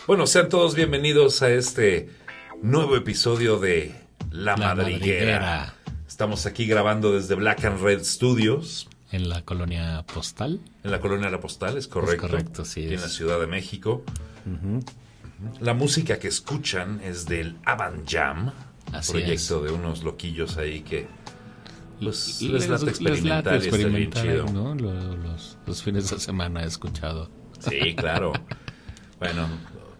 Bueno, sean todos bienvenidos a este nuevo episodio de La Madriguera. Estamos aquí grabando desde Black and Red Studios. En la colonia postal. En la colonia La Postal, es correcto. Es correcto, sí. Aquí en la Ciudad de México. La música que escuchan es del Avant Jam, proyecto de unos loquillos ahí que les late experimentar y está bien chido, ¿no? Los fines de semana he escuchado. Sí, claro. Bueno,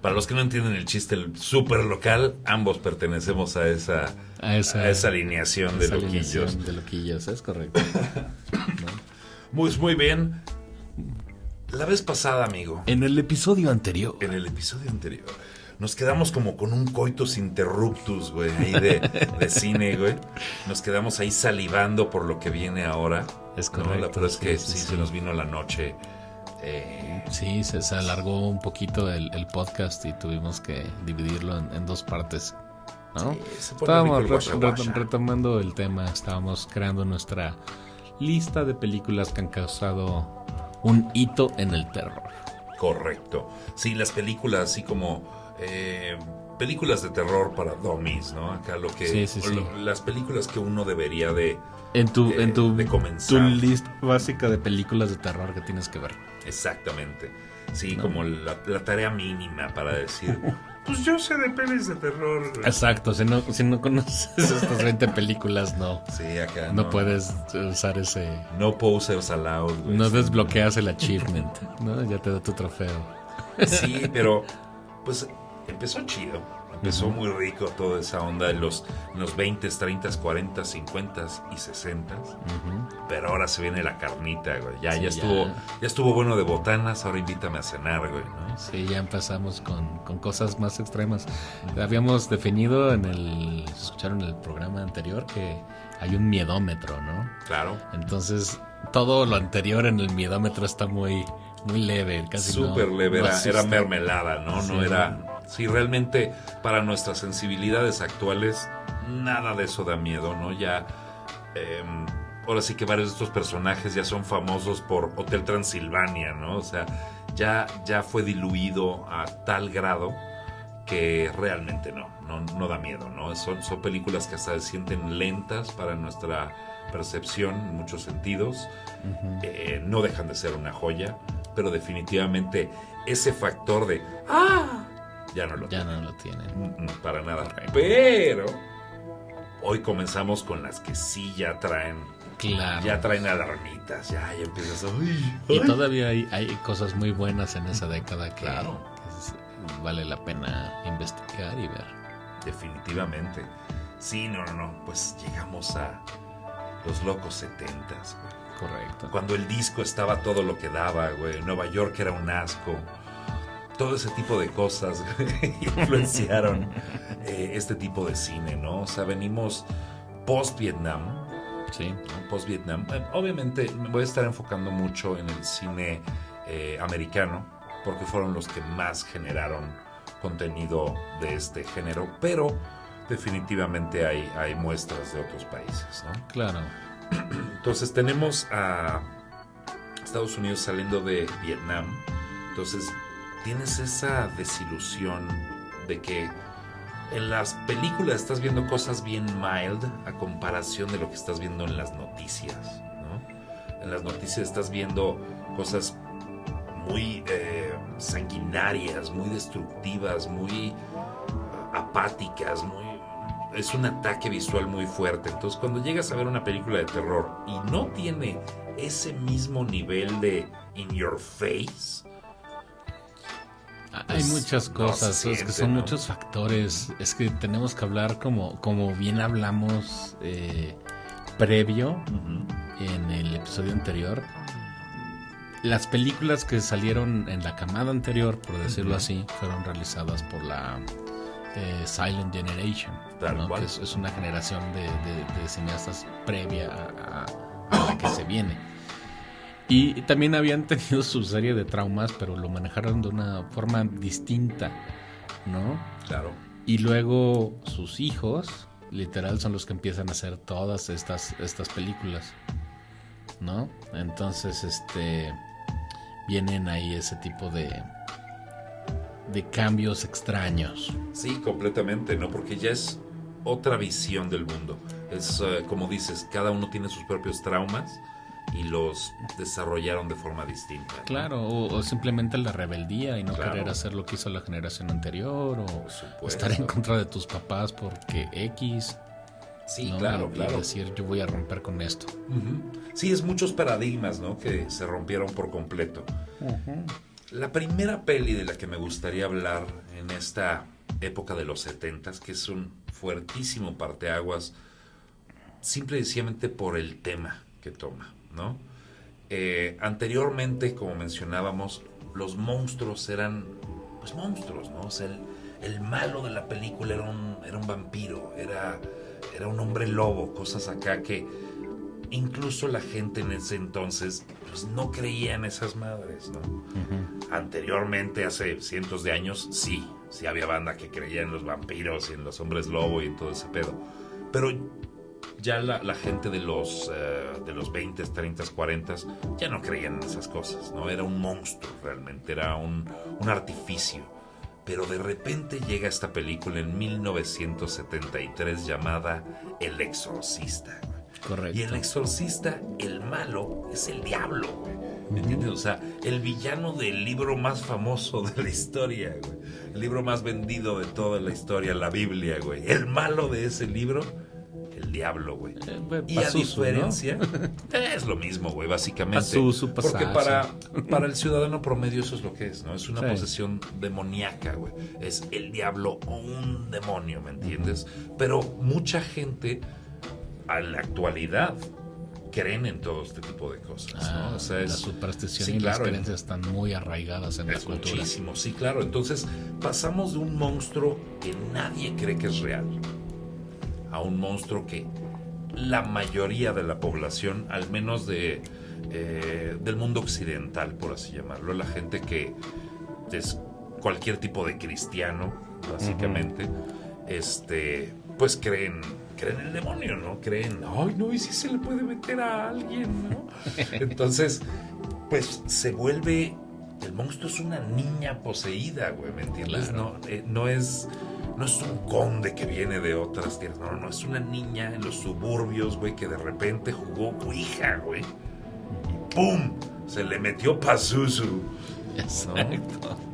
para los que no entienden el chiste, el super local, ambos pertenecemos a esa alineación de loquillos. De loquillos, es correcto. ¿No? Muy bien. La vez pasada, amigo. En el episodio anterior, nos quedamos como con un coitus interruptus, güey, ahí de cine, güey. Nos quedamos ahí salivando por lo que viene ahora. Es correcto. ¿No? La verdad es que sí se nos vino la noche. Sí, se alargó un poquito el podcast y tuvimos que dividirlo en dos partes, ¿no? Sí, estábamos retomando el tema, estábamos creando nuestra lista de películas que han causado un hito en el terror. Correcto. Sí, las películas así como películas de terror para dummies, ¿no? Acá lo que las películas que uno debería de comenzar. Tu lista básica de películas de terror que tienes que ver. Exactamente. Sí, ¿no? Como la tarea mínima para decir, pues yo sé de pelis de terror. Exacto, si no conoces estas 20 películas, no. Sí, acá no puedes usar ese. No posers allowed. Güey. No desbloqueas el achievement, ¿no? Ya te da tu trofeo. Sí, pero pues empezó chido. Empezó muy rico toda esa onda en los 20, 30, 40, 50 y 60. Pero ahora se viene la carnita, güey. Ya estuvo bueno de botanas, ahora invítame a cenar, güey, ¿no? Sí, ya empezamos con cosas más extremas. Habíamos definido escucharon el programa anterior que hay un miedómetro, ¿no? Claro. Entonces, todo lo anterior en el miedómetro está muy leve, casi súper leve, era mermelada, ¿no? Sí. No era... Sí, realmente para nuestras sensibilidades actuales nada de eso da miedo, ¿no? Ya ahora sí que varios de estos personajes ya son famosos por Hotel Transilvania, ¿no? O sea, ya fue diluido a tal grado que realmente no da miedo, ¿no? Son películas que hasta se sienten lentas para nuestra percepción en muchos sentidos. No dejan de ser una joya, pero definitivamente ese factor de ya no lo tienen. Para nada. Correcto. Pero hoy comenzamos con las que sí ya traen. Claro. Ya traen alarmitas. Ya empiezas a. Y todavía hay cosas muy buenas en esa década que vale la pena investigar y ver. Definitivamente. Sí, no. Pues llegamos a los locos 70s, güey. Correcto. Cuando el disco estaba todo lo que daba, güey. Nueva York era un asco. Todo ese tipo de cosas influenciaron este tipo de cine, ¿no? O sea, venimos post-Vietnam. Sí. ¿No? Post-Vietnam. Obviamente me voy a estar enfocando mucho en el cine americano, porque fueron los que más generaron contenido de este género, pero definitivamente hay muestras de otros países, ¿no? Claro. Entonces tenemos a Estados Unidos saliendo de Vietnam. Entonces tienes esa desilusión de que en las películas estás viendo cosas bien mild a comparación de lo que estás viendo en las noticias, ¿no? En las noticias estás viendo cosas muy sanguinarias, muy destructivas, muy apáticas, es un ataque visual muy fuerte. Entonces cuando llegas a ver una película de terror y no tiene ese mismo nivel de in your face, hay muchas cosas, es que son muchos factores. Es que tenemos que hablar como bien hablamos previo en el episodio anterior. Las películas que salieron en la camada anterior, por decirlo así, fueron realizadas por la Silent Generation, ¿no? Que es una generación de cineastas previa a la que se viene. Y también habían tenido su serie de traumas, pero lo manejaron de una forma distinta, ¿no? Claro. Y luego sus hijos, literal, son los que empiezan a hacer todas estas películas, ¿no? Entonces, vienen ahí ese tipo de cambios extraños. Sí, completamente, ¿no? Porque ya es otra visión del mundo. Es como dices, cada uno tiene sus propios traumas y los desarrollaron de forma distinta, ¿no? Claro, o simplemente la rebeldía y no querer hacer lo que hizo la generación anterior, o estar en contra de tus papás porque X. Sí, ¿no? claro. Y decir, yo voy a romper con esto. Sí, es muchos paradigmas, ¿no? Que se rompieron por completo. La primera peli de la que me gustaría hablar en esta época de los 70s, que es un fuertísimo parteaguas, simple y sencillamente por el tema que toma, ¿no? Anteriormente, como mencionábamos, los monstruos eran, pues, monstruos, ¿no? O sea, el malo de la película era un vampiro, era un hombre lobo, cosas acá que incluso la gente en ese entonces pues no creía en esas madres, ¿no? Anteriormente, hace cientos de años, sí había banda que creía en los vampiros y en los hombres lobo y en todo ese pedo, pero ya la gente de los 20, 30, 40 ya no creían en esas cosas, ¿no? Era un monstruo realmente, era un artificio. Pero de repente llega esta película en 1973 llamada El Exorcista. Correcto. Y El Exorcista, el malo, es el diablo, güey. ¿Me entiendes? O sea, el villano del libro más famoso de la historia, güey. El libro más vendido de toda la historia, la Biblia, güey. El malo de ese libro, el diablo, güey. Y a diferencia, ¿no? Es lo mismo, güey, básicamente. Porque para el ciudadano promedio eso es lo que es, ¿no? Es una posesión demoníaca, güey. Es el diablo o un demonio, ¿me entiendes? Pero mucha gente, en la actualidad, creen en todo este tipo de cosas, ¿no? O sea, la superstición y las creencias están muy arraigadas en la cultura. Muchísimo, sí, claro. Entonces, pasamos de un monstruo que nadie cree que es real a un monstruo que la mayoría de la población, al menos del mundo occidental, por así llamarlo, la gente que es cualquier tipo de cristiano, básicamente, pues creen en el demonio, ¿no? Creen, ay, no, y si se le puede meter a alguien, ¿no? Entonces, pues se vuelve, el monstruo es una niña poseída, güey, ¿me entiendes? Claro. No es un conde que viene de otras tierras, no, es una niña en los suburbios, güey, que de repente jugó Ouija, güey, y ¡pum! Se le metió Pazuzu. Exacto. ¿No?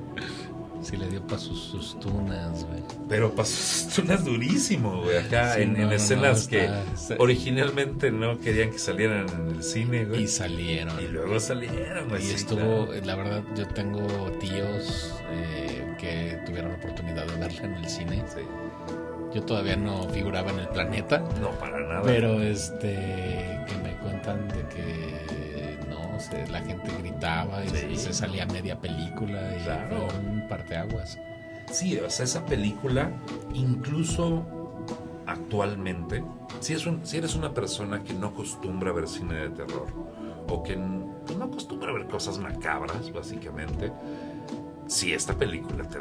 Sí, le dio para sus tunas, güey. Pero para sus tunas durísimo, güey. Acá sí, en escenas que originalmente no querían que salieran en el cine, güey. Y salieron. Y luego salieron, güey. Y estuvo, claro. La verdad, yo tengo tíos que tuvieron la oportunidad de verla en el cine. Sí. Yo todavía no figuraba en el planeta. No, para nada. Pero que me cuentan de que la gente gritaba y se salía media película y claro. Fue un parteaguas. Sí, o sea, esa película, incluso actualmente, si eres una persona que no acostumbra a ver cine de terror o que no acostumbra a ver cosas macabras, básicamente, sí, esta película te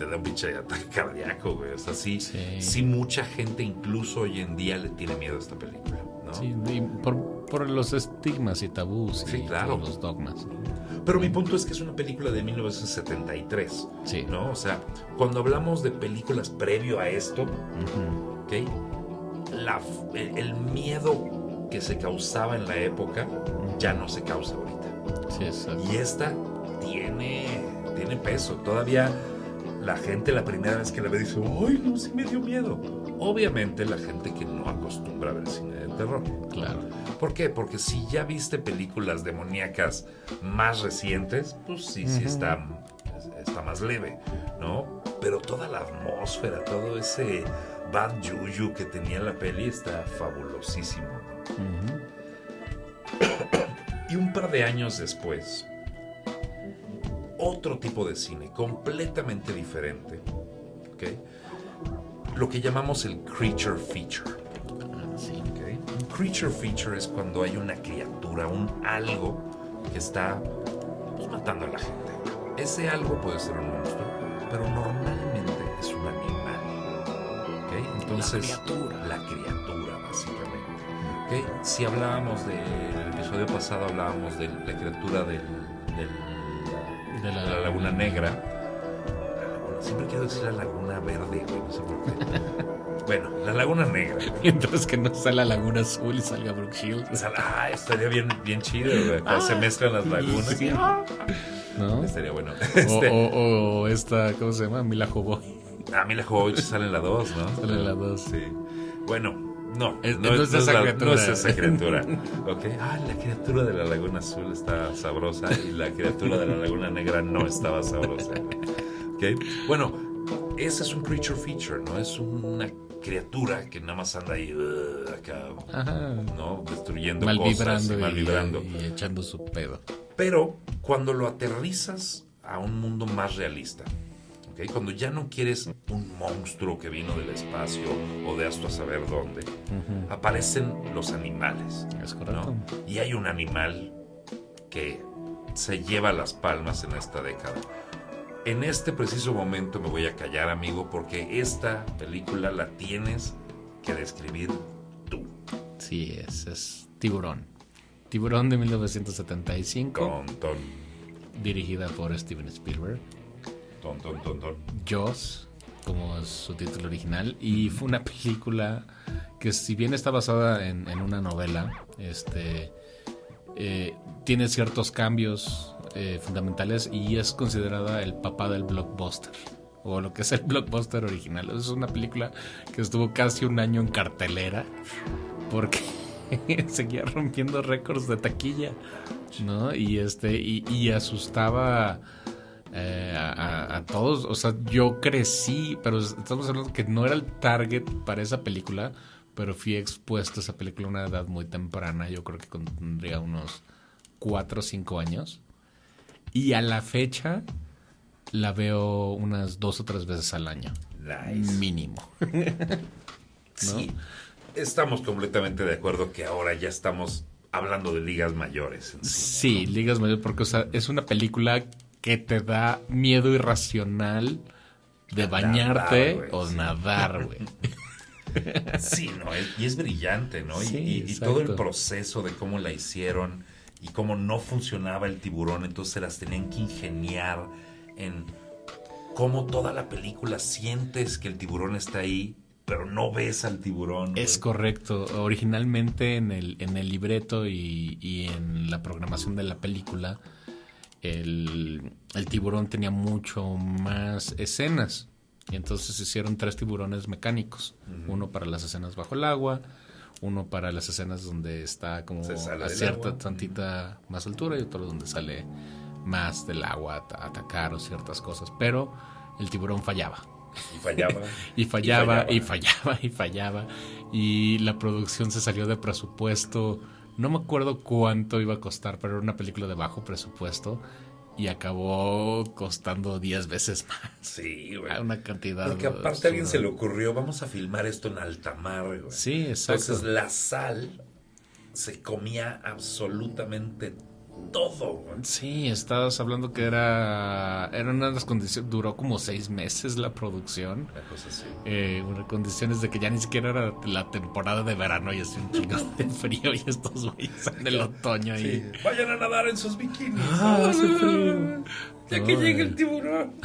da un pinche ataque cardíaco, güey. O sea, sí, mucha gente incluso hoy en día le tiene miedo a esta película, ¿no? Sí, y por los estigmas y tabús y claro. los dogmas. Pero mi punto es que es una película de 1973, sí. ¿no? O sea, cuando hablamos de películas previo a esto, ¿okay? El miedo que se causaba en la época ya no se causa ahorita. Sí, exacto. Y esta tiene peso. Todavía la gente la primera vez que la ve dice, ¡ay, no, sí me dio miedo! Obviamente la gente que no acostumbra a ver cine de terror. Claro. ¿Por qué? Porque si ya viste películas demoníacas más recientes, pues sí está más leve, ¿no? Pero toda la atmósfera, todo ese bad juju que tenía la peli está fabulosísimo, ¿no? Y un par de años después, otro tipo de cine completamente diferente, ¿ok? Lo que llamamos el creature feature. Sí. ¿Okay? Un creature feature es cuando hay una criatura, un algo que está pues, matando a la gente. Ese algo puede ser un monstruo, pero normalmente es un animal. ¿Okay? Entonces, la criatura, básicamente. ¿Okay? Si hablábamos del episodio pasado, hablábamos de la criatura de la Laguna Negra. Siempre quiero decir la Laguna Verde, güey, no sé por qué. Bueno, la Laguna Negra. Mientras que no sea la Laguna Azul y salga Brooke Shields. Estaría bien chido, güey. Cuando se mezclan las lagunas. Sí. ¿No? Estaría bueno. O esta, ¿cómo se llama? Mila Jovovich. Mila Jovovich sale en la 2, ¿no? Sale en la 2. Sí. Bueno, no es esa criatura. No es esa criatura. Ok. La criatura de la Laguna Azul está sabrosa y la criatura de la Laguna Negra no estaba sabrosa. Ok. Bueno, ese es un creature feature, ¿no? Es una criatura que nada más anda ahí acá, ¿no? Destruyendo cosas, malvibrando y echando su pedo. Pero cuando lo aterrizas a un mundo más realista, ¿okay? Cuando ya no quieres un monstruo que vino del espacio o de hasta saber dónde, aparecen los animales. Es correcto. ¿No? Y hay un animal que se lleva las palmas en esta década. En este preciso momento me voy a callar, amigo, porque esta película la tienes que describir tú. Sí, es Tiburón. Tiburón de 1975. Dirigida por Steven Spielberg. Jaws, como es su título original. Y fue una película que, si bien está basada en una novela, tiene ciertos cambios fundamentales y es considerada el papá del blockbuster, o lo que es el blockbuster original. Es una película que estuvo casi un año en cartelera porque seguía rompiendo récords de taquilla, ¿no? Y asustaba a todos. O sea, yo crecí, pero estamos hablando que no era el target para esa película, pero fui expuesto a esa película a una edad muy temprana. Yo creo que tendría unos 4 o 5 años. Y a la fecha la veo unas 2 o 3 veces al año. Nice. Mínimo. ¿No? Sí, estamos completamente de acuerdo que ahora ya estamos hablando de ligas mayores. Sí, ¿no? Ligas mayores, porque es una película que te da miedo irracional de bañarte o nadar, güey. Sí, ¿no? Y es brillante, ¿no? Sí, y todo el proceso de cómo la hicieron y cómo no funcionaba el tiburón, entonces se las tenían que ingeniar en cómo toda la película sientes que el tiburón está ahí, pero no ves al tiburón. Es correcto. Originalmente en el libreto y en la programación de la película, el tiburón tenía mucho más escenas. Y entonces hicieron 3 tiburones mecánicos. Uno para las escenas bajo el agua, uno para las escenas donde está como a cierta tantita más altura, y otro donde sale más del agua a atacar o ciertas cosas. Pero el tiburón fallaba. Y fallaba. Y la producción se salió de presupuesto. No me acuerdo cuánto iba a costar, pero era una película de bajo presupuesto. Y acabó costando 10 veces más. Sí, güey. Una cantidad. Porque aparte a alguien se le ocurrió, vamos a filmar esto en alta mar, güey. Sí, exacto. Entonces la sal se comía absolutamente todo, güey. Sí, estabas hablando que eran unas condiciones. Duró como 6 meses la producción. Una cosa así. Unas condiciones de que ya ni siquiera era la temporada de verano y hacía un chingo de frío, y estos güeyes en el otoño. Sí. Y vayan a nadar en sus bikinis. Hace frío. Ya que llegue el tiburón.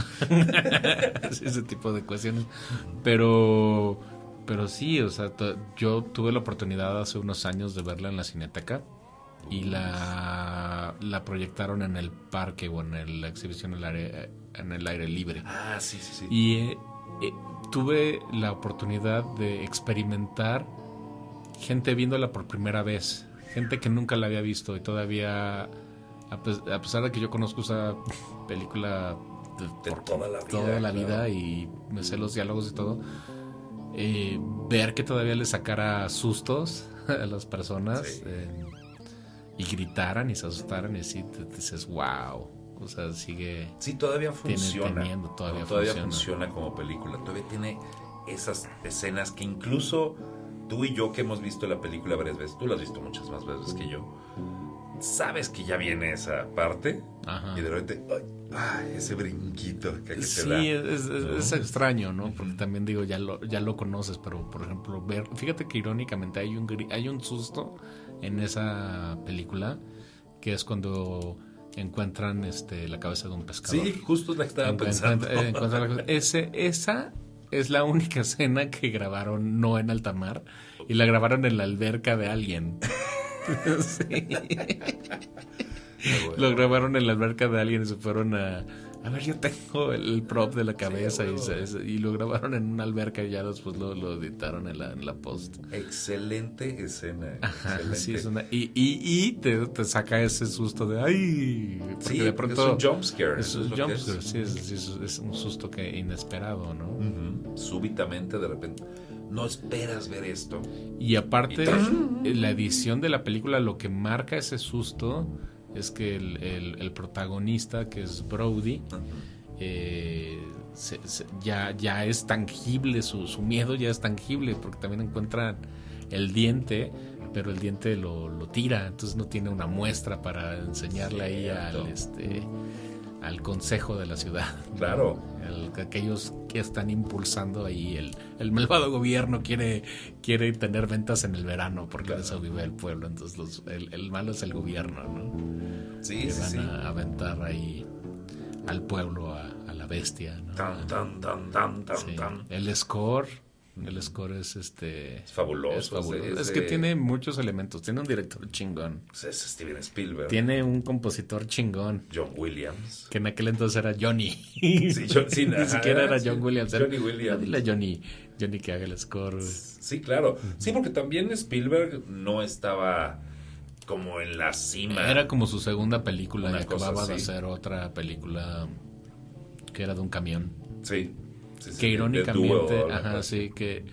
Sí, ese tipo de cuestiones. Pero sí, o sea, yo tuve la oportunidad hace unos años de verla en la Cineteca. Y la proyectaron en el parque o en la exhibición en el aire libre. Sí. Y tuve la oportunidad de experimentar gente viéndola por primera vez. Gente que nunca la había visto y todavía, a pesar de que yo conozco esa película por toda la vida y me sé los diálogos y todo, ver que todavía le sacara sustos a las personas. Sí. Y gritaran y se asustaran, y así te dices, wow. O sea, sigue. Sí, todavía funciona. Todavía funciona como película. Todavía tiene esas escenas que incluso tú y yo, que hemos visto la película varias veces, tú la has visto muchas más veces que yo, sabes que ya viene esa parte. Ajá. Y de repente, ese brinquito que te da. Sí, es extraño, ¿no? Porque también digo, ya lo conoces, pero por ejemplo, fíjate que irónicamente hay un susto en esa película, que es cuando encuentran la cabeza de un pescador. Sí, justo la estaba pensando. Esa es la única escena que grabaron no en alta mar y la grabaron en la alberca de alguien. Sí. Bueno. Lo grabaron en la alberca de alguien y se fueron a ver, yo tengo el prop de la cabeza, sí, y lo grabaron en una alberca y ya después lo editaron en la post. Excelente escena. Ajá, excelente. sí, y te saca ese susto de ¡ay! Porque sí, de pronto es un jumpscare. Es un jumpscare, sí, es un susto que inesperado, ¿no? Uh-huh. Súbitamente, de repente, no esperas ver esto. Y aparte, la edición de la película, lo que marca ese susto es que el protagonista, que es Brody, ya es tangible, su miedo ya es tangible, porque también encuentran el diente, pero el diente lo tira, entonces no tiene una muestra para enseñarle ahí al consejo de la ciudad. Claro. Aquellos que están impulsando ahí el malvado gobierno quiere tener ventas en el verano porque claro, eso vive el pueblo, entonces el malo es el gobierno, ¿no? Sí, que sí, van a aventar ahí al pueblo a la bestia, ¿no? Sí. El score es fabuloso. Es fabuloso. Es que tiene muchos elementos. Tiene un director chingón. Es Steven Spielberg. Tiene un compositor chingón. John Williams. Que en aquel entonces era Johnny. Sí, ni siquiera era John Williams. Johnny Williams. Dile a Johnny que haga el score. Sí, claro. Sí, porque también Spielberg no estaba como en la cima. Era como su segunda película y acababa de hacer otra película que era de un camión. Sí. Que irónicamente, sí, que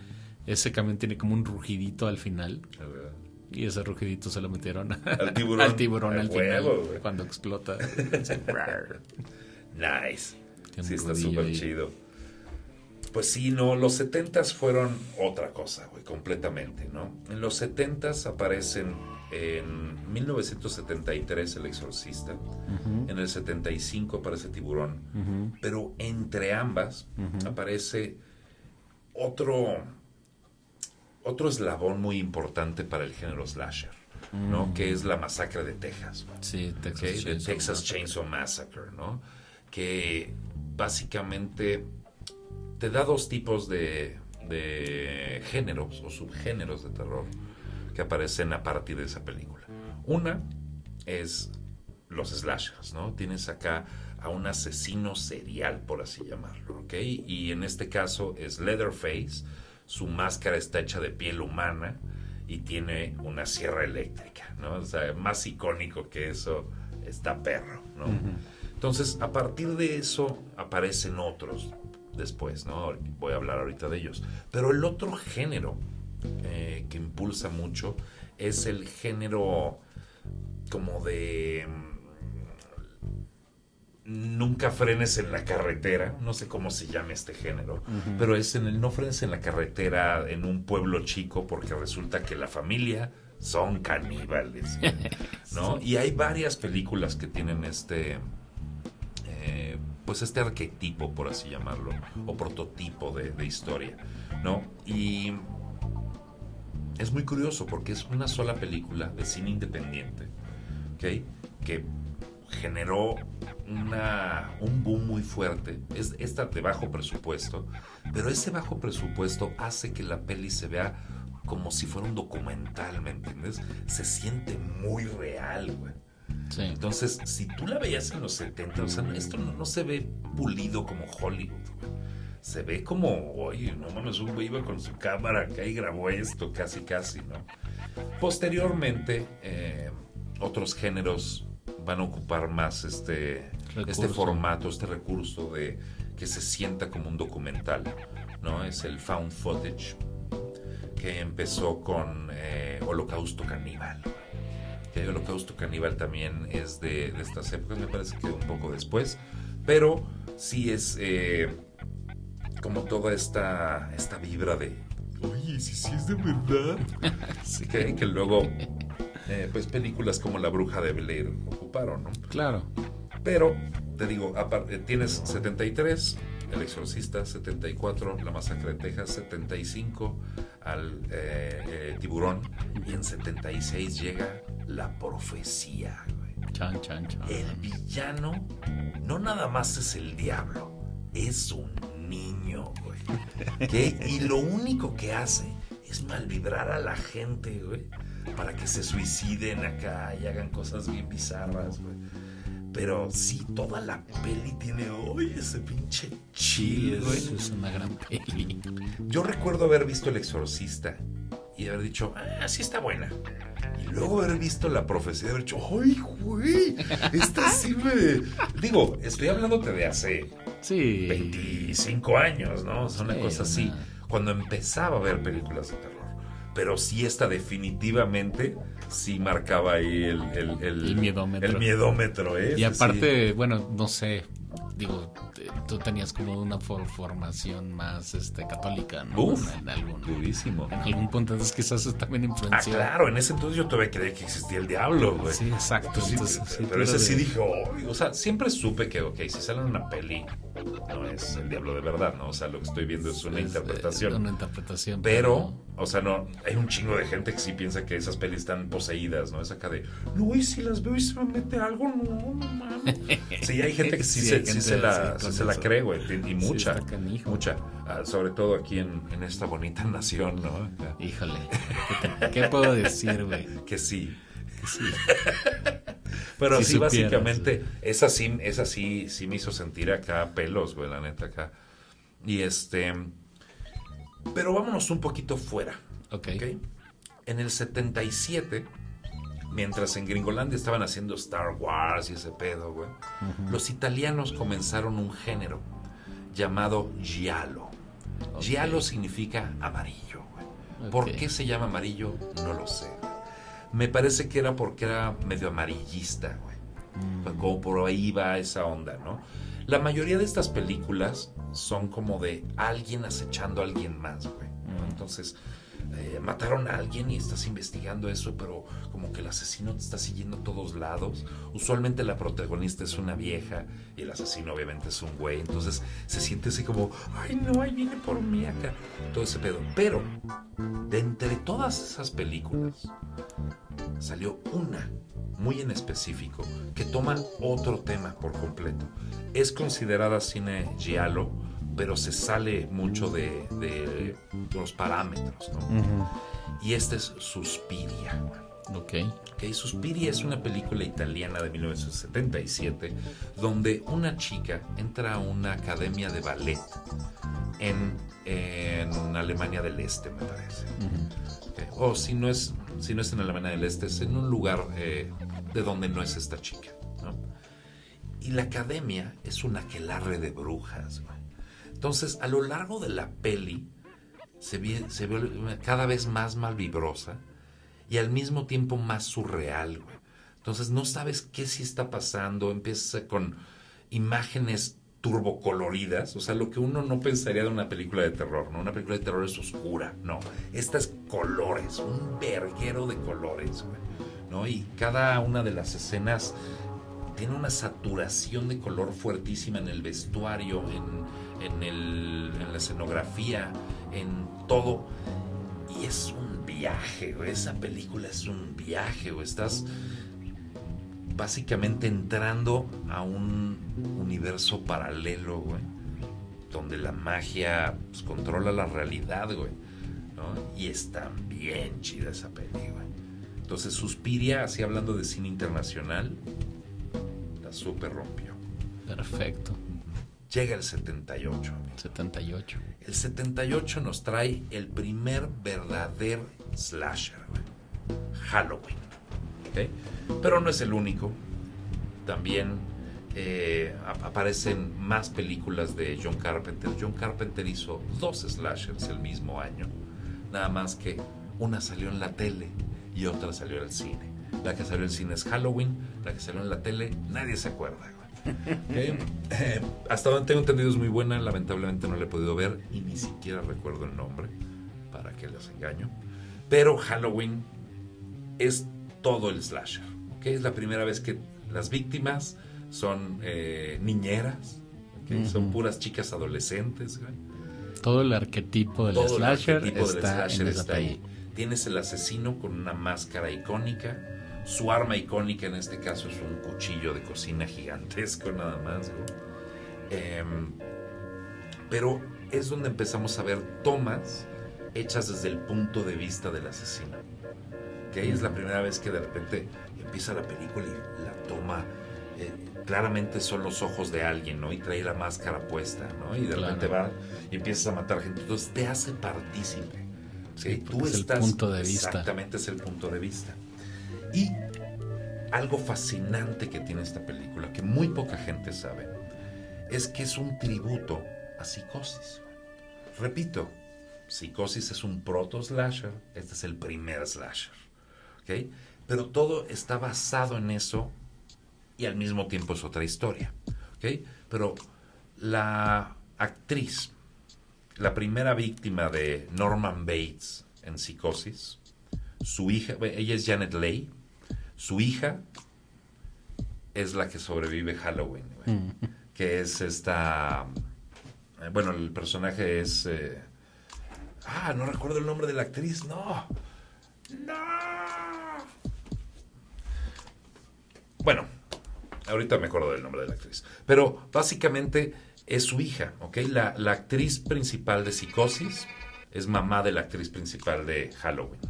ese camión tiene como un rugidito al final. Y ese rugidito se lo metieron al tiburón al final, güey, cuando explota. Nice. Sí, está súper chido. Pues sí, no, los 70s fueron otra cosa, güey, completamente, ¿no? En los 70s aparecen en 1973 El Exorcista, en el 75 aparece Tiburón, pero entre ambas aparece otro eslabón muy importante para el género slasher, ¿no? Que es la masacre de Texas. Sí, Texas Chainsaw Massacre, ¿no? Que básicamente te da dos tipos de géneros o subgéneros de terror que aparecen a partir de esa película. Una es los slashers, ¿no? Tienes acá a un asesino serial, por así llamarlo, ¿ok? Y en este caso es Leatherface, su máscara está hecha de piel humana y tiene una sierra eléctrica, ¿no? O sea, más icónico que eso está perro, ¿no? Entonces, a partir de eso aparecen otros después, ¿no? Voy a hablar ahorita de ellos. Pero el otro género que impulsa mucho es el género como de nunca frenes en la carretera, no sé cómo se llama este género, pero es en el no frenes en la carretera en un pueblo chico porque resulta que la familia son caníbales, ¿no? Y hay varias películas que tienen pues este arquetipo, por así llamarlo, o prototipo de historia, ¿no? Y es muy curioso porque es una sola película de cine independiente, ¿ok? Que generó un boom muy fuerte. Es esta de bajo presupuesto, pero ese bajo presupuesto hace que la peli se vea como si fuera un documental, ¿me entiendes? Se siente muy real, güey. Sí. Entonces, si tú la veías en los 70, o sea, esto no se ve pulido como Hollywood, güey. Se ve como, oye, no mames, un güey iba con su cámara acá y grabó esto, casi, ¿no? Posteriormente, otros géneros van a ocupar más este formato, este recurso de que se sienta como un documental, ¿no? Es el found footage, que empezó con Holocausto Caníbal. Que Holocausto Caníbal también es de estas épocas, me parece que un poco después, pero sí es como toda esta vibra de, oye, sí es de verdad. Sí. Que luego pues películas como La Bruja de Blair ocuparon, ¿no? Claro. Pero, te digo, tienes 73, El Exorcista, 74, La Masacre de Texas, 75, al Tiburón, y en 76 llega La Profecía, güey. Chan, chan, chan. El villano no nada más es el diablo, es un niño, güey. Y lo único que hace es malvibrar a la gente, güey, para que se suiciden acá y hagan cosas bien bizarras, güey. Pero sí, toda la peli tiene, oye, ese pinche chill, güey. Es una gran peli. Yo recuerdo haber visto El Exorcista y haber dicho, sí está buena. Y luego haber visto La Profecía y haber dicho, ¡ay, güey! Esta sí me... Digo, estoy hablándote de hace 25 años, ¿no? O sea, una cosa así. Cuando empezaba a ver películas de terror. Pero sí, esta definitivamente sí marcaba ahí el miedómetro. El miedómetro, ¿eh? Y aparte, bueno, no sé, digo, tú tenías como una formación más católica, ¿no? Uf, durísimo. En algún punto, entonces quizás eso también influenció. Claro, en ese entonces yo todavía creía que existía el diablo, güey. Sí, exacto. Entonces, pero ese sí dije, o sea, siempre supe que, si sale en una peli, no es el diablo de verdad, ¿no? O sea, lo que estoy viendo es una interpretación. Una interpretación. Pero, o sea, no, hay un chingo de gente que sí piensa que esas pelis están poseídas, ¿no? Es acá de, no, y si las veo y se me mete algo, no mames. Sí, hay gente que sí se la cree, güey, y mucha. Sobre todo aquí en esta bonita nación, ¿no? Híjole, ¿qué puedo decir, güey? Que sí. Pero sí, básicamente, esa sí me hizo sentir acá pelos, güey, la neta, acá. Y pero vámonos un poquito fuera. Okay. En el 77, mientras en Gringolandia estaban haciendo Star Wars y ese pedo, güey, los italianos comenzaron un género llamado giallo. Giallo significa amarillo, güey. ¿Por qué se llama amarillo? No lo sé. Me parece que era porque era medio amarillista, güey. Como por ahí va esa onda, ¿no? La mayoría de estas películas son como de alguien acechando a alguien más, güey, ¿no? Entonces, mataron a alguien y estás investigando eso, pero como que el asesino te está siguiendo a todos lados. Usualmente la protagonista es una vieja y el asesino obviamente es un güey. Entonces se siente así como, ay no, ahí viene por mí acá. Todo ese pedo. Pero, de entre todas esas películas, salió una muy en específico que toma otro tema por completo. Es considerada cine giallo, pero se sale mucho de los parámetros, ¿no? Y este es Suspiria. Okay. Suspiria es una película italiana de 1977 donde una chica entra a una academia de ballet en Alemania del Este, me parece. O si no es en Alemania del Este, es en un lugar de donde no es esta chica, ¿no? Y la academia es un aquelarre de brujas, güey. Entonces, a lo largo de la peli se ve cada vez más malvibrosa y al mismo tiempo más surreal, güey. Entonces, no sabes qué sí está pasando. Empieza con imágenes turbocoloridas, o sea, lo que uno no pensaría de una película de terror, ¿no? Una película de terror es oscura, no. Esta es colores, un verguero de colores, güey, ¿no? Y cada una de las escenas tiene una saturación de color fuertísima en el vestuario, en la escenografía, en todo. Y es un viaje, güey. Esa película es un viaje, güey. Estás básicamente entrando a un universo paralelo, güey, donde la magia pues, controla la realidad, güey, ¿no? Y está bien chida esa peli, güey. Entonces Suspiria, así hablando de cine internacional, la super rompió. Perfecto. Llega el 78. Amigo. 78. El 78 nos trae el primer verdadero slasher, güey. Halloween. ¿Okay? Pero no es el único. También aparecen más películas de John Carpenter. John Carpenter hizo 2 slashers el mismo año. Nada más que una salió en la tele y otra salió al cine. La que salió en el cine es Halloween. La que salió en la tele, nadie se acuerda, güey. Okay. Hasta donde tengo entendido es muy buena. Lamentablemente no la he podido ver y ni siquiera recuerdo el nombre, para que les engaño. Pero Halloween es todo el slasher, ¿okay? Es la primera vez que las víctimas son niñeras, ¿okay? Son puras chicas adolescentes, ¿okay? Todo el arquetipo del slasher está ahí. Tienes el asesino con una máscara icónica, Su arma icónica en este caso es un cuchillo de cocina gigantesco nada más, pero es donde empezamos a ver tomas hechas desde el punto de vista del asesino. Que es la primera vez que de repente empieza la película y la toma claramente son los ojos de alguien, ¿no? Y trae la máscara puesta, ¿no? Y de repente va y empiezas a matar gente. Entonces te hace partícipe. ¿Sí? Tú es estás, el punto de vista. Exactamente, es el punto de vista. Y algo fascinante que tiene esta película, que muy poca gente sabe, es que es un tributo a Psicosis. Repito, Psicosis es un proto-slasher, este es el primer slasher, ¿ok? Pero todo está basado en eso y al mismo tiempo es otra historia, ¿ok? Pero la actriz, la primera víctima de Norman Bates en Psicosis, su hija, ella es Janet Leigh, su hija es la que sobrevive Halloween, que es esta, bueno, el personaje es, no recuerdo el nombre de la actriz, no. Bueno, ahorita me acuerdo del nombre de la actriz, pero básicamente es su hija, ¿ok? La actriz principal de Psicosis es mamá de la actriz principal de Halloween.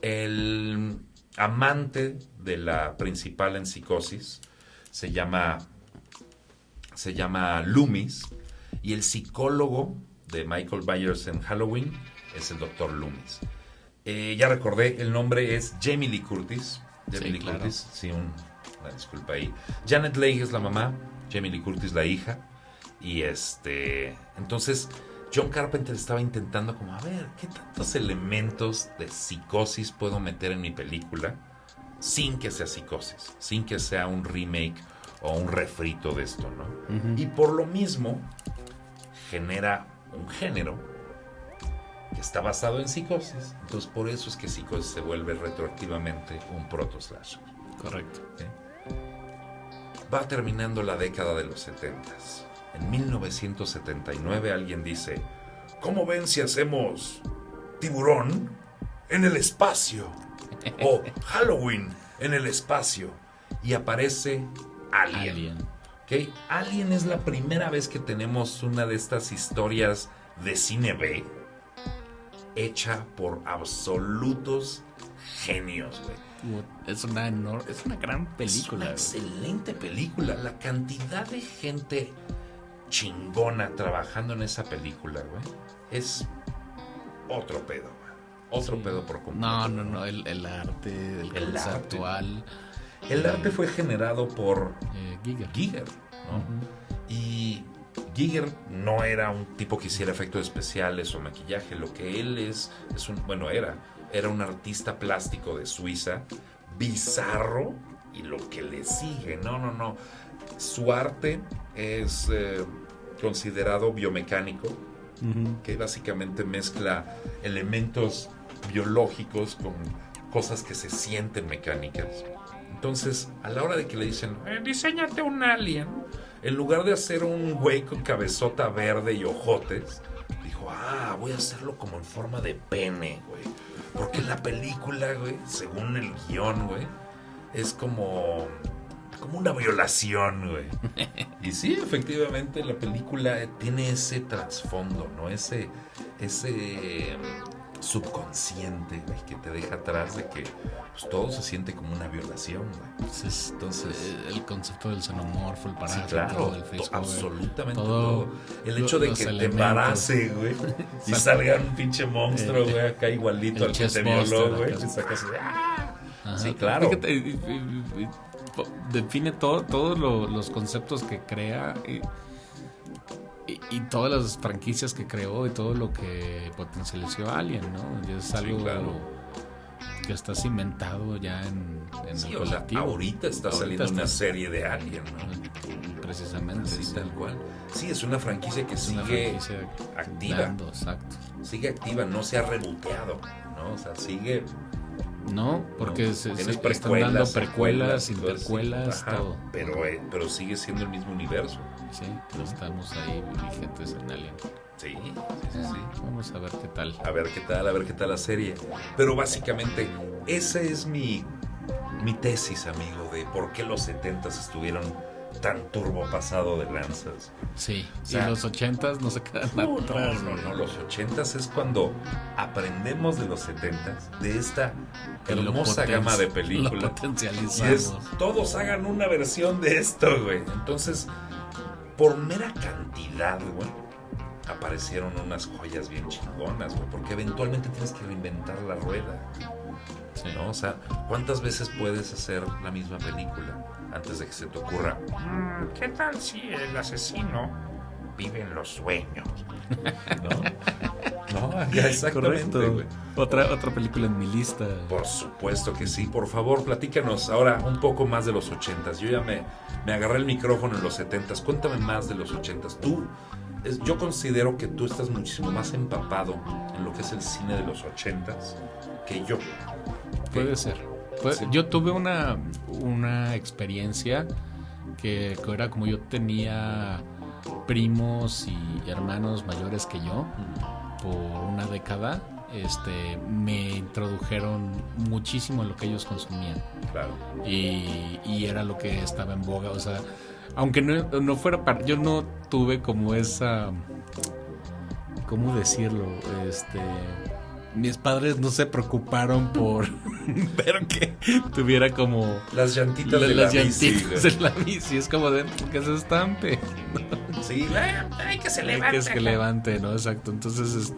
El amante de la principal en Psicosis se llama Loomis, y el psicólogo de Michael Myers en Halloween es el Dr. Loomis. Ya recordé, el nombre es Jamie Lee Curtis. Jamie Lee claro. Curtis, sí, una disculpa ahí. Janet Leigh es la mamá, Jamie Lee Curtis la hija. Y entonces John Carpenter estaba intentando como, a ver, ¿qué tantos elementos de Psicosis puedo meter en mi película sin que sea Psicosis, sin que sea un remake o un refrito de esto, ¿no? Uh-huh. Y por lo mismo genera un género que está basado en Psicosis. Entonces por eso es que Psicosis se vuelve retroactivamente un proto-slasher. Correcto. ¿Sí? Va terminando la década de los 70s. En 1979 alguien dice, ¿cómo ven si hacemos Tiburón en el espacio? O Halloween en el espacio. Y aparece Alien. ¿Okay? Alien es la primera vez que tenemos una de estas historias de cine B hecha por absolutos genios, güey. Es una gran película. Es una excelente película. La cantidad de gente chingona trabajando en esa película, güey, es otro pedo, güey. Otro pedo por completo. No, el arte, el conceptual. El arte fue generado por Giger, ¿no? Uh-huh. Y Giger no era un tipo que hiciera efectos especiales o maquillaje. Lo que él era un artista plástico de Suiza, bizarro, y lo que le sigue. No. Su arte es considerado biomecánico, uh-huh, que básicamente mezcla elementos biológicos con cosas que se sienten mecánicas. Entonces, a la hora de que le dicen, diséñate un alien, en lugar de hacer un güey con cabezota verde y ojotes, dijo, voy a hacerlo como en forma de pene, güey. Porque la película, güey, según el guión, güey, es como una violación, güey. Y sí, efectivamente, la película tiene ese trasfondo, ¿no? Ese subconsciente, güey, que te deja atrás de que pues, todo se siente como una violación, güey. Entonces, el concepto del xenomorfo, el parásito, sí, claro, el face absolutamente todo. El hecho de que elementos te embarace, güey, y salga un pinche monstruo, güey, acá igualito al que te violó, güey, y sacas sí, claro. Fíjate, define todos los conceptos que crea y todas las franquicias que creó y todo lo que potencializó Alien, ¿no? Y es algo que está cimentado ya en el colectivo. Ahorita está saliendo una serie de Alien, ¿no? Precisamente. Sí, tal cual. Sí, es una franquicia que sigue activa. Dando, exacto. Sigue activa, no se ha reboteado, ¿no? O sea, sigue... No, porque se están dando precuelas, intercuelas, sí. todo. Pero sigue siendo el mismo universo. Sí, estamos ahí vigentes en Alien. Sí. Vamos a ver qué tal. A ver qué tal la serie. Pero básicamente, esa es mi mi tesis, amigo, de por qué los 70s estuvieron tan turbo pasado de lanzas. Sí, o sea, y los 80s no se quedan atrás. No, los 80s es cuando aprendemos de los 70s, de esta hermosa gama de películas. Lo potencializamos. Todos hagan una versión de esto, güey. Entonces, por mera cantidad, güey, aparecieron unas joyas bien chingonas, güey, porque eventualmente tienes que reinventar la rueda. Sí. ¿No? O sea, ¿cuántas veces puedes hacer la misma película antes de que se te ocurra? ¿Qué tal si el asesino vive en los sueños? No, ya exactamente, güey. Otra película en mi lista. Por supuesto que sí. Por favor, platícanos ahora un poco más de los 80s. Yo ya me agarré el micrófono en los 70s. Cuéntame más de los 80s. Yo considero que tú estás muchísimo más empapado en lo que es el cine de los 80s que yo. Puede ser. Sí. Yo tuve una experiencia que era como yo tenía primos y hermanos mayores que yo por una década. Me introdujeron muchísimo en lo que ellos consumían. Claro. Y era lo que estaba en boga. O sea, aunque no fuera yo no tuve como esa, ¿cómo decirlo? Mis padres no se preocuparon por ver que tuviera como las llantitas de la bici. Es como de que se estampe. Sí, hay que se levante. Que levante, ¿no? Exacto. Entonces,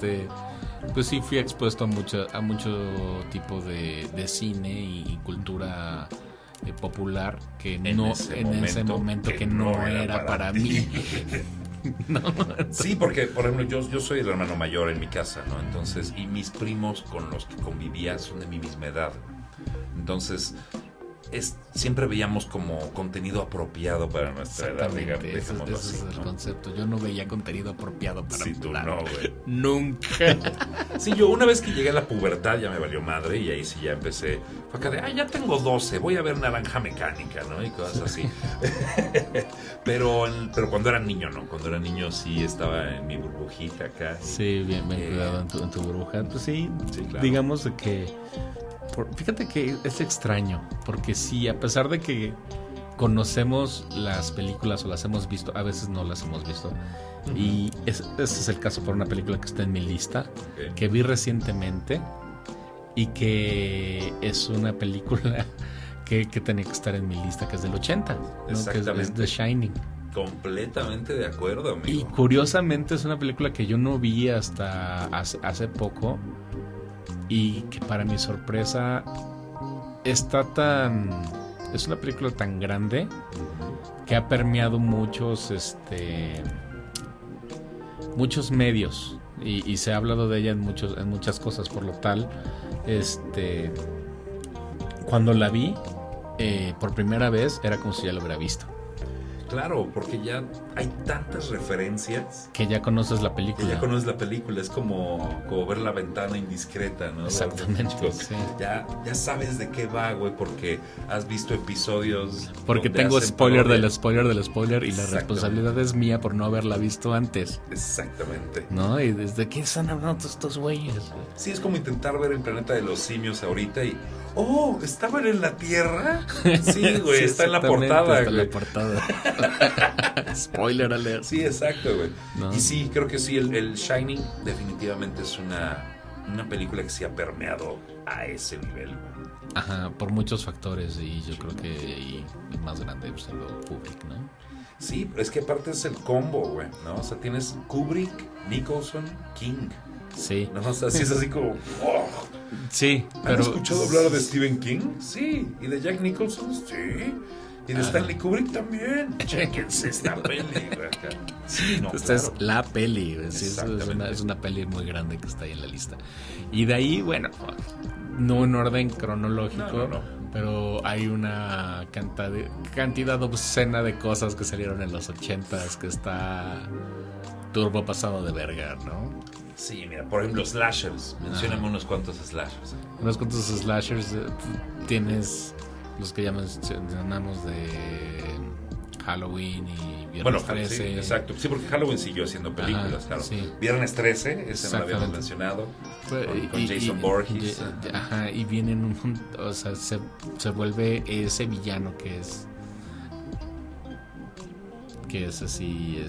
pues sí fui expuesto a mucho tipo de cine y cultura popular que en ese momento que no era para mí. No. Sí, porque por ejemplo yo soy el hermano mayor en mi casa, ¿no? Entonces, y mis primos con los que convivía son de mi misma edad. Entonces, siempre veíamos como contenido apropiado para nuestra edad, digamos. Ese es el concepto. Yo no veía contenido apropiado para sí, tú no, güey. Nunca. Sí, yo una vez que llegué a la pubertad ya me valió madre y ahí sí ya empecé. Fue acá de, ya tengo 12, voy a ver Naranja Mecánica, ¿no? Y cosas así. pero cuando era niño, ¿no? Cuando era niño sí estaba en mi burbujita acá. Sí, bien cuidado en tu burbuja. Pues sí, claro. Digamos de que fíjate que es extraño, porque sí, a pesar de que conocemos las películas o las hemos visto, a veces no las hemos visto. Uh-huh. Y ese es el caso por una película que está en mi lista, que vi recientemente y que es una película que tenía que estar en mi lista, que es del 80, ¿no? Exactamente. Que es The Shining. Completamente de acuerdo, amigo. Y curiosamente es una película que yo no vi hasta hace poco. Y que para mi sorpresa es una película tan grande que ha permeado muchos medios y se ha hablado de ella en muchas cosas. Por lo tal, cuando la vi por primera vez era como si ya lo hubiera visto. Claro, porque ya hay tantas referencias que ya conoces la película. Es como ver La Ventana Indiscreta, ¿no? Exactamente. Sí. Ya sabes de qué va, güey, porque has visto episodios. Porque tengo spoiler del spoiler y la responsabilidad es mía por no haberla visto antes. Exactamente. ¿No? Y desde qué están hablando estos güeyes. Sí, es como intentar ver el Planeta de los Simios ahorita y ¿estaban en la Tierra? Sí, güey, sí, está en la portada, está güey. En la portada. Spoiler alert. Sí, exacto, güey. ¿No? Y sí, creo que sí, el Shining definitivamente es una película que se ha permeado a ese nivel, güey. Ajá, por muchos factores y yo creo que el más grande es el Kubrick, ¿no? Sí, es que aparte es el combo, güey, ¿no? O sea, tienes Kubrick, Nicholson, King. Sí. No, o sea, sí es así como... ¡oh! Sí, pero... ¿Han escuchado hablar de Stephen King? Sí. ¿Y de Jack Nicholson? Sí. Y de Stanley Kubrick también. Chéquense esta peli, güey. Sí, no, esta es la peli, güey. Sí, es una peli muy grande que está ahí en la lista. Y de ahí, bueno, no en orden cronológico, pero hay una cantidad obscena de cosas que salieron en los 80s que está turbo pasado de verga, ¿no? Sí, mira, por ejemplo, slashers. Mencióname unos cuantos slashers. Unos cuantos slashers. Tienes los que ya mencionamos de Halloween y Viernes 13. Sí, exacto. Sí, porque Halloween siguió haciendo películas, claro. Sí. Viernes 13, ese no lo habíamos mencionado. Con Jason Voorhees. Y vienen o sea, se vuelve ese villano que es así,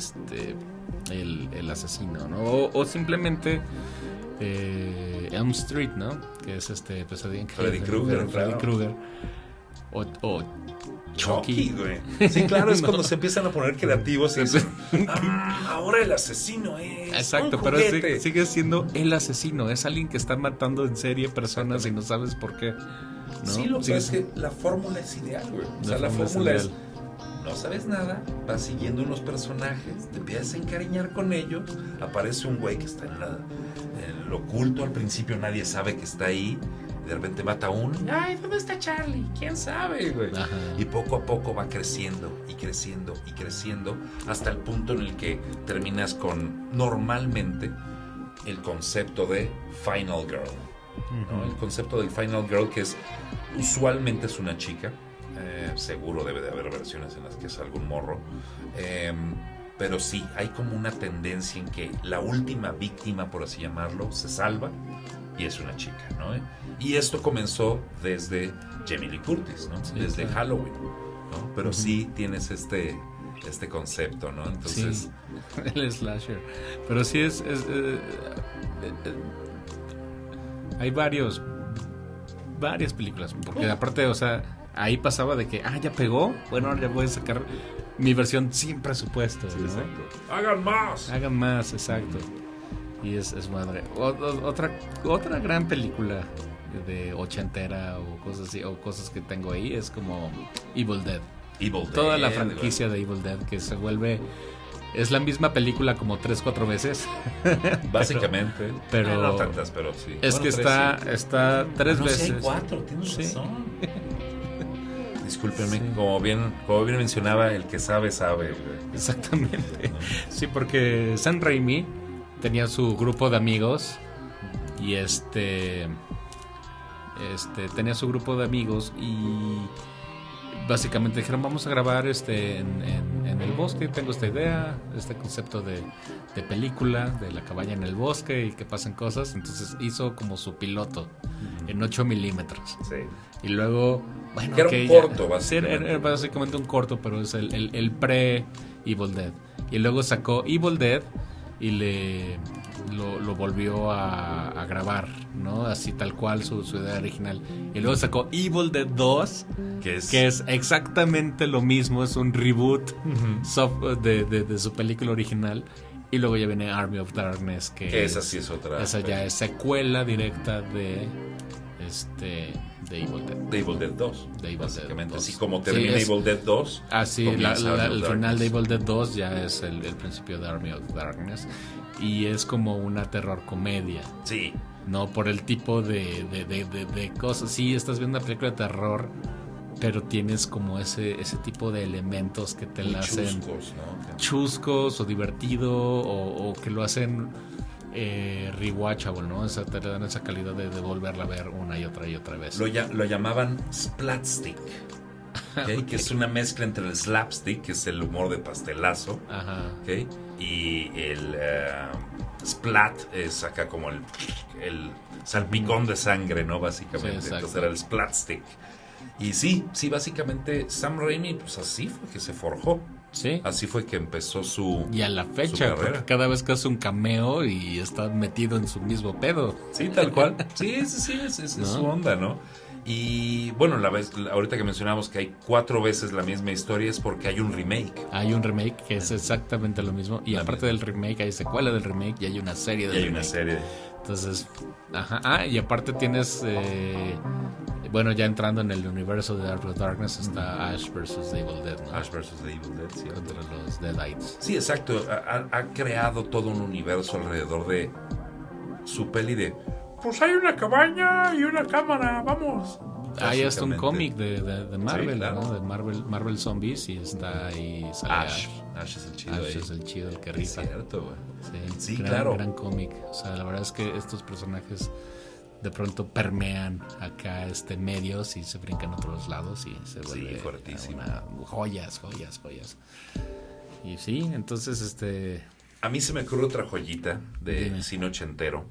el asesino, ¿no? O simplemente Elm Street, ¿no? Que es Pesadilla en Freddy Krueger. O Chucky, güey. Sí, claro, es cuando se empiezan a poner creativos y dicen, ahora el asesino es. Exacto, pero sigue siendo el asesino. Es alguien que está matando en serie personas y no sabes por qué, ¿no? Sí, lo que es que la fórmula es ideal, güey. O sea, la fórmula es: no sabes nada, vas siguiendo unos personajes, te empiezas a encariñar con ellos, aparece un güey que está en lo oculto, al principio nadie sabe que está ahí, de repente mata a uno, ay, ¿dónde está Charlie? ¿Quién sabe, güey? Y poco a poco va creciendo y creciendo y creciendo hasta el punto en el que terminas con, normalmente, el concepto de Final Girl, ¿no? El concepto del Final Girl, que usualmente es una chica. Seguro debe de haber versiones en las que es algún morro, pero sí, hay como una tendencia en que la última víctima, por así llamarlo, se salva y es una chica, ¿no? Y esto comenzó desde Jamie Lee Curtis, ¿no? Sí, desde Halloween, ¿no? Pero sí tienes este concepto, ¿no? Entonces, sí, el slasher, pero sí hay varias películas, porque aparte, o sea, ahí pasaba de que, ya pegó, bueno, ahora ya voy a sacar mi versión sin presupuesto, sí, ¿no? Exacto. Hagan más, exacto. Y es madre. Otra gran película de ochentera o cosas así, o cosas que tengo ahí, es como Evil Dead. Toda la franquicia de Evil Dead, que se vuelve... Es la misma película como 3-4 veces. Básicamente. Pero no tantas, pero sí. Es que está 3 veces. Sí, hay 4, tienes razón. Discúlpenme, sí. Como bien mencionaba, el que sabe. Exactamente. Sí, porque Sam Raimi tenía su grupo de amigos y tenía su grupo de amigos y básicamente dijeron, vamos a grabar en el bosque, tengo esta idea, este concepto de película, de la cabaña en el bosque y que pasen cosas. Entonces hizo como su piloto en 8 milímetros. Sí. Y luego, bueno, que era un corto, básicamente. Sí, era básicamente un corto, pero es el pre-Evil Dead. Y luego sacó Evil Dead y lo volvió a grabar, ¿no? Así tal cual su idea original. Y luego sacó Evil Dead 2, que es exactamente lo mismo, es un reboot de su película original. Y luego ya viene Army of Darkness, que esa sí es otra. Esa ya es secuela directa de Evil Dead. De Evil Dead 2. De Evil básicamente. Dead 2. Así como termina Evil Dead 2. Así, el final de Evil Dead 2 ya es el principio de Army of Darkness. Y es como una terror comedia. Sí. No por el tipo de cosas. Sí, estás viendo una película de terror, pero tienes como ese tipo de elementos que te la hacen chuscos, ¿no? Chuscos o divertido o que lo hacen rewatchable, ¿no? O sea, te dan esa calidad de volverla a ver una y otra vez. Lo llamaban Splatstick, ¿okay? Que es una mezcla entre el slapstick, que es el humor de pastelazo, ¿okay? Y el splat es acá como el salpicón de sangre, ¿no? Básicamente. Sí, entonces era el Splatstick. Y sí, básicamente Sam Raimi, pues así fue que se forjó. Sí. Así fue que empezó y a la fecha, porque cada vez que hace un cameo y está metido en su mismo pedo. Sí, tal cual. Sí, es ¿no? Su onda, ¿no? Y bueno, ahorita que mencionamos que hay 4 veces la misma historia es porque hay un remake. Hay un remake que es exactamente lo mismo. Y aparte del remake hay secuela del remake y hay una serie del remake. Entonces, y aparte tienes... bueno, ya entrando en el universo de Army of Darkness está Ash vs. Evil Dead, ¿no? Ash vs. Evil Dead, sí. Contra los Deadites. Sí, exacto. Ha creado todo un universo alrededor de su peli de... Pues hay una cabaña y una cámara, vamos. Hay hasta un cómic de Marvel, sí, claro. ¿no? De Marvel Zombies y está ahí... Ash es el chido. Ash es el chido, el que rifa. Es cierto, güey. Sí, claro. Gran cómic. O sea, la verdad es que estos personajes... de pronto permean acá medios y se brincan a otros lados y se vuelve fuertísimo. joyas. Y sí, entonces A mí se me ocurre otra joyita de cine ochentero.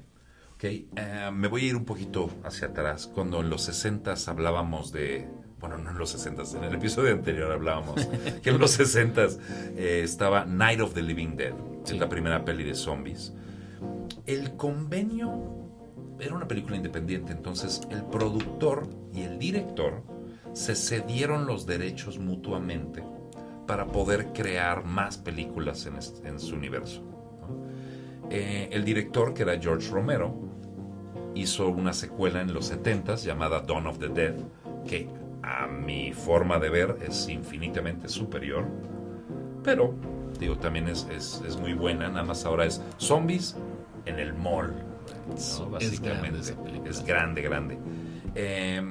Okay. Me voy a ir un poquito hacia atrás. Cuando en los 60s hablábamos de... Bueno, no en los 60s, en el episodio anterior hablábamos que en los 60s estaba Night of the Living Dead, que es la primera peli de zombies. El Convenio era una película independiente, entonces el productor y el director se cedieron los derechos mutuamente para poder crear más películas en su universo, ¿no? El director, que era George Romero, hizo una secuela en los 70s llamada Dawn of the Dead, que a mi forma de ver es infinitamente superior, pero digo, también es muy buena. Nada más ahora es zombies en el mall, ¿no? Básicamente es grande.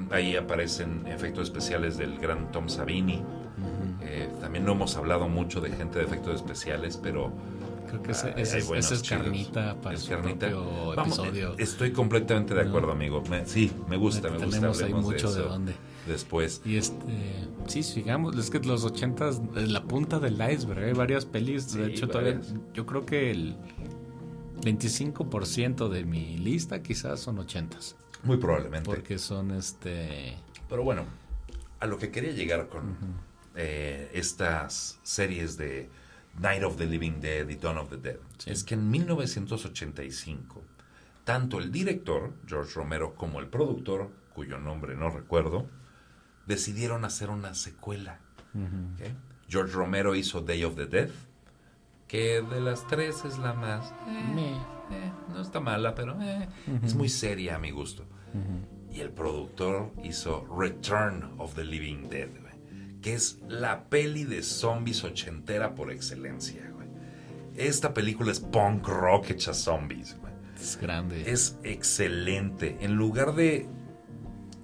Ahí aparecen efectos especiales del gran Tom Savini. También no hemos hablado mucho de gente de efectos especiales, pero creo que esa es carnita para su propio episodio. Estoy completamente de acuerdo, amigo. Me gusta. Tenemos ahí mucho de dónde. Después. Y sí, sigamos. Es que los 80s, la punta del iceberg, hay varias pelis. De hecho, todavía yo creo que el 25% de mi lista quizás son 80s. Muy probablemente. Porque son Pero bueno, a lo que quería llegar con estas series de Night of the Living Dead y Dawn of the Dead, es que en 1985, tanto el director, George Romero, como el productor, cuyo nombre no recuerdo, decidieron hacer una secuela. ¿Okay? George Romero hizo Day of the Dead, que de las tres es la más... no está mala, pero es muy seria a mi gusto. Y el productor hizo Return of the Living Dead, que es la peli de zombies ochentera por excelencia, güey. Esta película es punk rock hecha zombies, güey. Es grande. Es excelente. En lugar de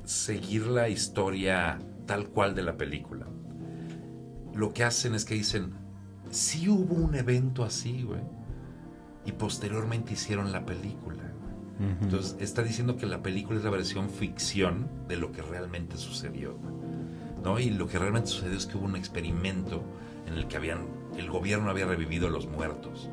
seguir la historia tal cual de la película, lo que hacen es que dicen, sí hubo un evento así, güey, y posteriormente hicieron la película. Entonces está diciendo que la película es la versión ficción de lo que realmente sucedió, ¿no? Y lo que realmente sucedió es que hubo un experimento en el que el gobierno había revivido a los muertos,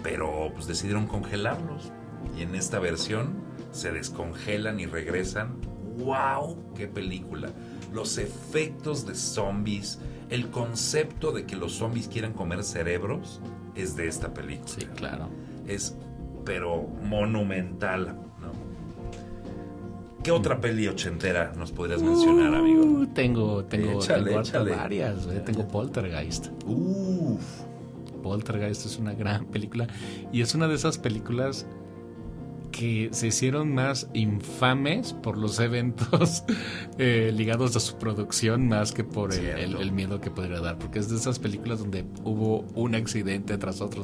pero pues decidieron congelarlos, y en esta versión se descongelan y regresan. ¡Wow! ¡Qué película! Los efectos de zombies, el concepto de que los zombies quieran comer cerebros es de esta película. Sí, claro. Es pero monumental, ¿no? ¿Qué otra peli ochentera nos podrías mencionar, amigo? Tengo varias. Tengo Poltergeist. Poltergeist es una gran película, y es una de esas películas que se hicieron más infames por los eventos ligados a su producción, más que por el miedo que podría dar, porque es de esas películas donde hubo un accidente tras otro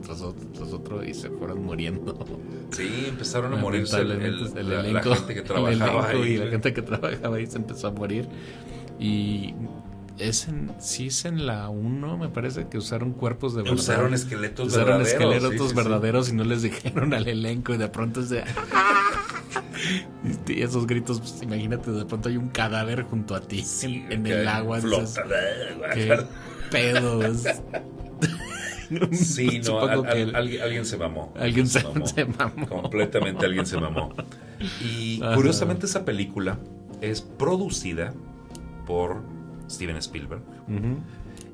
y se fueron muriendo. Sí, empezaron a morirse el elenco, la gente que trabajaba ahí. Y la gente que trabajaba ahí se empezó a morir. Y es en la 1, me parece, que usaron cuerpos de verdad. Usaron esqueletos verdaderos y no les dijeron al elenco, y de pronto y esos gritos, pues, imagínate, de pronto hay un cadáver junto a ti en el agua. Flota. ¿Qué pedo? Sí, no, alguien se mamó. Alguien se mamó. Completamente alguien se mamó. Y curiosamente esa película es producida por Steven Spielberg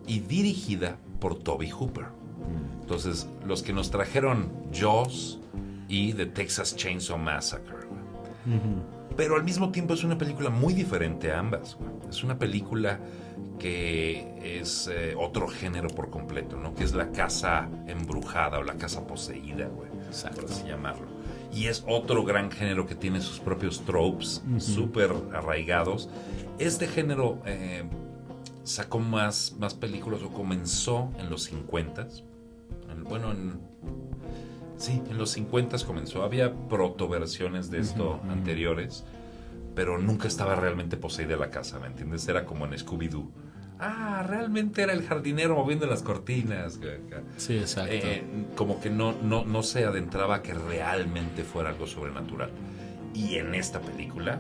y dirigida por Tobe Hooper. Entonces, los que nos trajeron Jaws y The Texas Chainsaw Massacre. Pero al mismo tiempo es una película muy diferente a ambas. Es una película que es otro género por completo, ¿no? Que es la casa embrujada o la casa poseída, güey, por así llamarlo. Y es otro gran género que tiene sus propios tropes súper arraigados. Este género sacó más películas, o comenzó en los 50s. En los 50s comenzó. Había protoversiones de esto anteriores, pero nunca estaba realmente poseída la casa, ¿me entiendes? Era como en Scooby-Doo. Realmente era el jardinero moviendo las cortinas. Sí, exacto. Como que no se adentraba a que realmente fuera algo sobrenatural. Y en esta película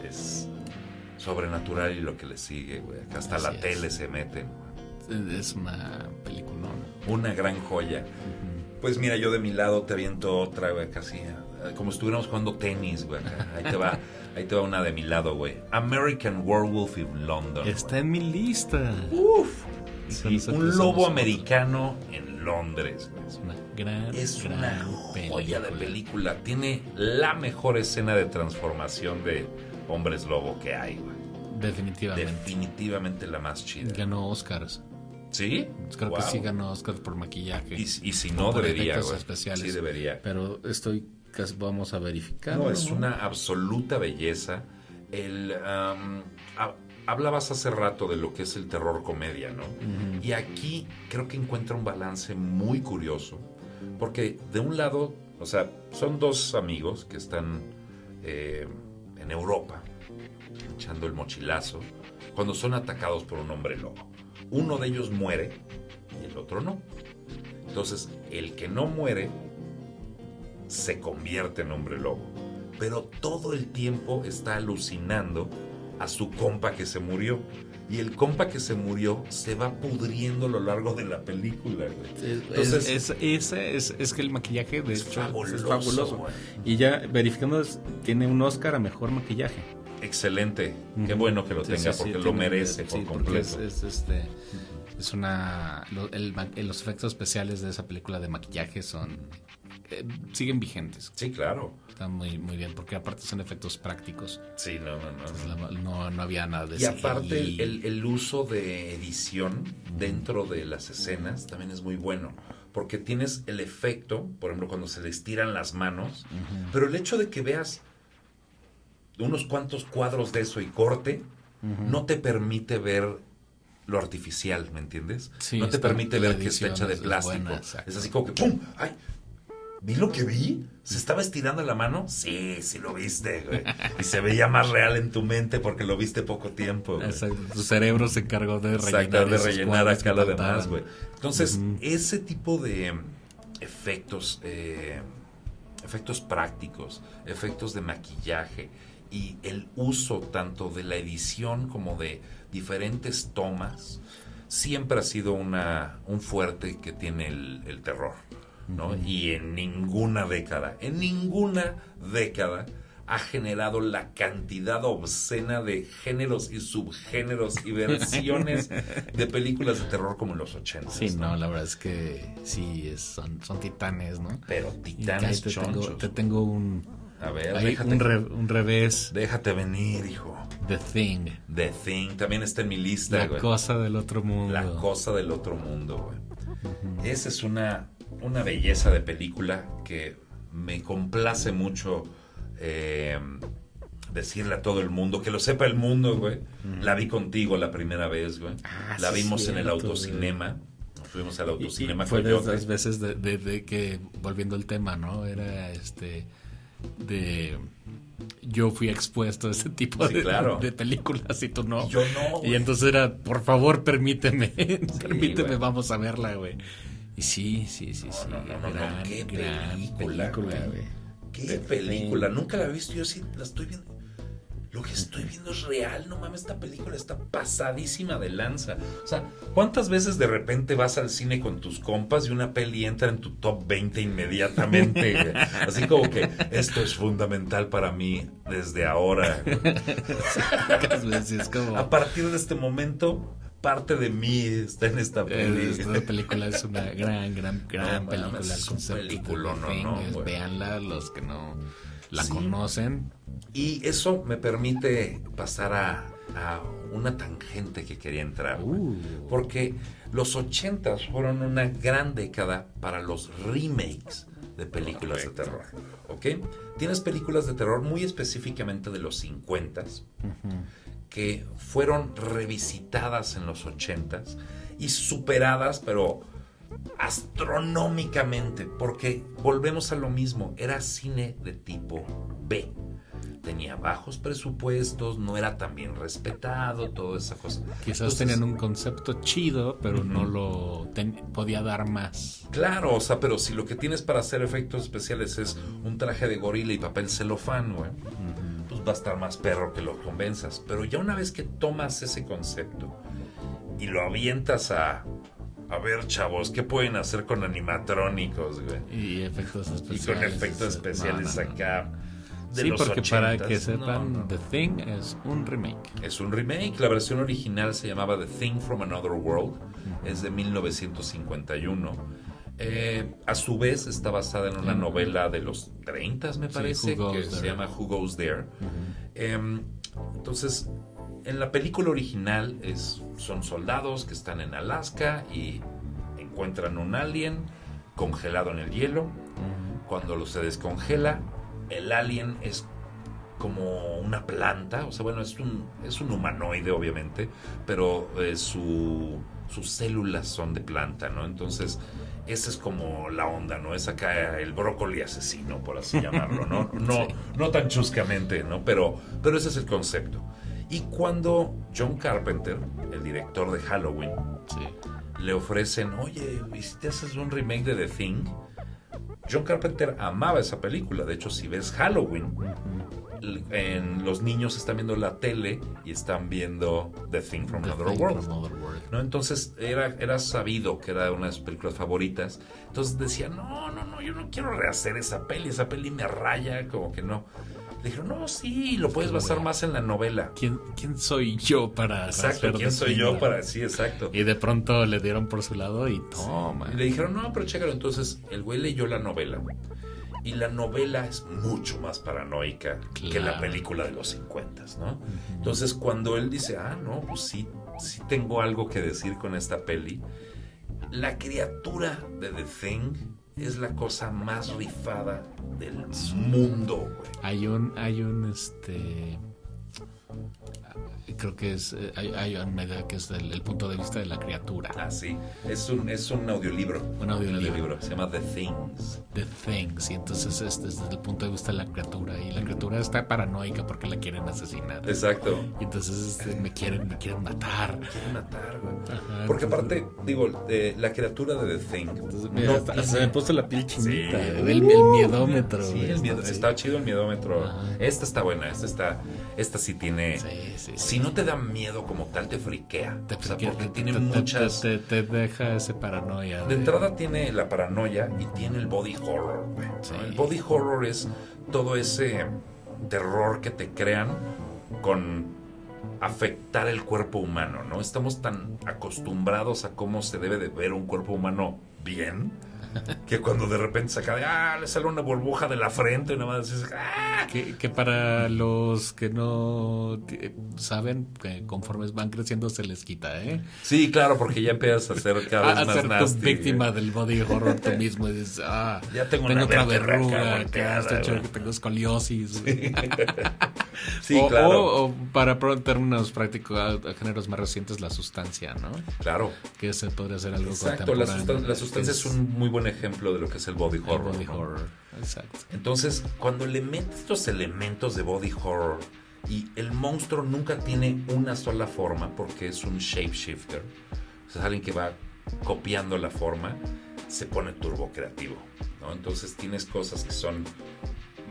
es sobrenatural y lo que le sigue, güey. Hasta la tele se meten, güey. es una película, ¿no? Una gran joya. Pues mira, yo de mi lado te aviento otra, güey, casi como si estuviéramos jugando tenis, güey. Ahí te va una de mi lado, güey. American Werewolf in London. Está en mi lista. Uf. Sí, un lobo americano en Londres, güey. Es una joya de película. Tiene la mejor escena de transformación de hombres lobo que hay, güey. Definitivamente la más chida. Ganó Oscars. ¿Sí? Creo que sí ganó Oscar por maquillaje. Y si no, debería, güey. Especiales. Sí, debería. Pero vamos a verificar. No, es una absoluta belleza. Hablabas hace rato de lo que es el terror comedia, ¿no? Y aquí creo que encuentra un balance muy curioso. Porque de un lado, o sea, son dos amigos que están en Europa echando el mochilazo cuando son atacados por un hombre lobo. Uno de ellos muere y el otro no. Entonces, el que no muere se convierte en hombre lobo. Pero todo el tiempo está alucinando a su compa que se murió. Y el compa que se murió se va pudriendo a lo largo de la película, güey. Entonces, es que el maquillaje, de hecho, es fabuloso. Güey. Y ya verificando, tiene un Oscar a mejor maquillaje. Excelente. Qué bueno que lo tenga, porque lo merece por completo. Los efectos especiales de esa película de maquillaje siguen vigentes. Sí, claro. Están muy, muy bien, porque aparte son efectos prácticos. Sí, no. Entonces, no había nada de y aparte el uso de edición dentro de las escenas también es muy bueno, porque tienes el efecto, por ejemplo, cuando se les tiran las manos, pero el hecho de que veas unos cuantos cuadros de eso y corte, no te permite ver lo artificial, ¿me entiendes? Sí, no te permite ver que está hecha de plástico. Es así como que ¡pum! ¡Ay! ¿Vi lo que vi? ¿Se estaba estirando la mano? Sí lo viste, güey. Y se veía más real en tu mente porque lo viste poco tiempo, güey. Exacto. Tu cerebro se encargó de rellenar acá lo demás, güey. Entonces, ese tipo de efectos prácticos, efectos de maquillaje y el uso tanto de la edición como de diferentes tomas, siempre ha sido un fuerte que tiene el terror, ¿no? Y en ninguna década ha generado la cantidad obscena de géneros y subgéneros y versiones de películas de terror como en los 80. Sí, no, la verdad es que sí, son titanes, ¿no? Pero titanes chonchos. Te tengo un revés. Déjate venir, hijo. The Thing también está en mi lista, güey. La cosa del otro mundo. La cosa del otro mundo, güey. Esa es una belleza de película que me complace mucho decirle a todo el mundo, que lo sepa el mundo, güey. La vi contigo la primera vez, güey. La vimos en el autocinema. Nos fuimos al autocinema. Y fue de esas veces de que, volviendo al tema, ¿no? Era yo fui expuesto a ese tipo de películas y tú no. Yo no, güey. Y entonces era, por favor, permíteme, güey. Vamos a verla, güey. Y sí. No, qué película, güey. Qué película. Nunca la he visto, yo sí la estoy viendo. Lo que estoy viendo es real, no mames, esta película está pasadísima de lanza. O sea, ¿cuántas veces de repente vas al cine con tus compas y una peli entra en tu top 20 inmediatamente, güey? Así como que esto es fundamental para mí desde ahora, güey. A partir de este momento, parte de mí está en esta película. Esta película es una gran película. Es un película, véanla, los que no la conocen. Y eso me permite pasar a una tangente que quería entrar. Porque los 80s fueron una gran década para los remakes de películas de terror. ¿Ok? Tienes películas de terror muy específicamente de los 50s que fueron revisitadas en los 80s y superadas, pero astronómicamente, porque volvemos a lo mismo, era cine de tipo B. Tenía bajos presupuestos, no era tan bien respetado, toda esa cosa. Quizás tenían un concepto chido, pero no lo podía dar más. Claro, o sea, pero si lo que tienes para hacer efectos especiales es un traje de gorila y papel celofán, güey, pues va a estar más perro que lo convenzas. Pero ya una vez que tomas ese concepto y lo avientas a ver, chavos, ¿qué pueden hacer con animatrónicos, güey? Y efectos especiales. Y con efectos especiales acá. Sí, porque 80s, para que sepan, The Thing es un remake. Es un remake. La versión original se llamaba The Thing from Another World. Es de 1951. A su vez está basada en una novela de los 30, me parece, que se llama Who Goes There. Entonces, en la película original son soldados que están en Alaska y encuentran un alien congelado en el hielo. Cuando se descongela, el alien es como una planta, o sea, bueno, es un humanoide, obviamente, pero sus células son de planta, ¿no? Entonces, esa es como la onda, ¿no? Es acá el brócoli asesino, por así llamarlo, ¿no? No tan chuscamente, ¿no? Pero ese es el concepto. Y cuando John Carpenter, el director de Halloween, le ofrecen, oye, ¿y si te haces un remake de The Thing? John Carpenter amaba esa película. De hecho, si ves Halloween, los niños están viendo la tele y están viendo The Thing from Another World, ¿no? Entonces era sabido que era una de sus películas favoritas. Entonces decía, no, yo no quiero rehacer esa peli me raya, como que no. Le dijeron, no, sí, lo puedes basar más en la novela. ¿Quién soy yo para Exacto, ¿quién soy yo para...? Sí, exacto. Y de pronto le dieron por su lado y toma. Y le dijeron, no, pero chécalo. Entonces, el güey leyó la novela. Y la novela es mucho más paranoica que la película de los 50, ¿no? Entonces, cuando él dice, no, pues sí tengo algo que decir con esta peli. La criatura de The Thing es la cosa más rifada del mundo, güey. Hay un creo que es hay una idea que es el punto de vista de la criatura. Sí, es un audiolibro. Un audiolibro. Se llama The Things. The Things, y entonces es desde el punto de vista de la criatura, y la criatura está paranoica porque la quieren asesinar. Exacto. Y entonces me quieren matar. Me quieren matar, güey. Porque aparte, digo, la criatura de The Thing. Entonces, se me puso la piel chinita. Sí, el miedómetro. Sí, está chido el miedómetro. Esta está buena, esta sí tiene. Si no te da miedo como tal, te friquea. Porque tiene muchas. Te deja ese paranoia. De entrada tiene la paranoia y tiene el body horror, güey. Sí. El body horror es todo ese terror que te crean con afectar el cuerpo humano, ¿no? Estamos tan acostumbrados a cómo se debe de ver un cuerpo humano bien, que cuando de repente se acaba le sale una burbuja de la frente y nada más dices, que para los que no saben, que conforme van creciendo se les quita, Sí, claro, porque ya empiezas a ser cada vez más nasty. Tu víctima del body horror tú mismo y dices, ya tengo otra verruga, que tengo escoliosis. Sí, claro. O para términos prácticos, a géneros más recientes, la sustancia, ¿no? Claro. Que se podría hacer algo contemporáneo. Exacto, la sustancia es un muy buen ejemplo de lo que es el body horror. El body horror, exacto. Entonces, cuando le metes estos elementos de body horror y el monstruo nunca tiene una sola forma porque es un shapeshifter, o sea, es alguien que va copiando la forma, se pone turbo creativo, ¿no? Entonces tienes cosas que son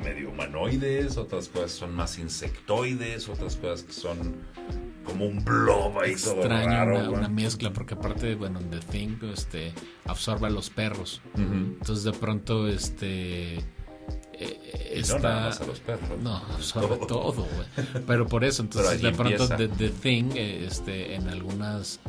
medio humanoides, otras cosas son más insectoides, otras cosas que son como un blob ahí todo raro. Una mezcla, porque aparte, bueno, The Thing absorbe a los perros. Entonces de pronto no nada más a los perros. No, absorbe todo, güey. Pero por eso, entonces de pronto The Thing en algunas,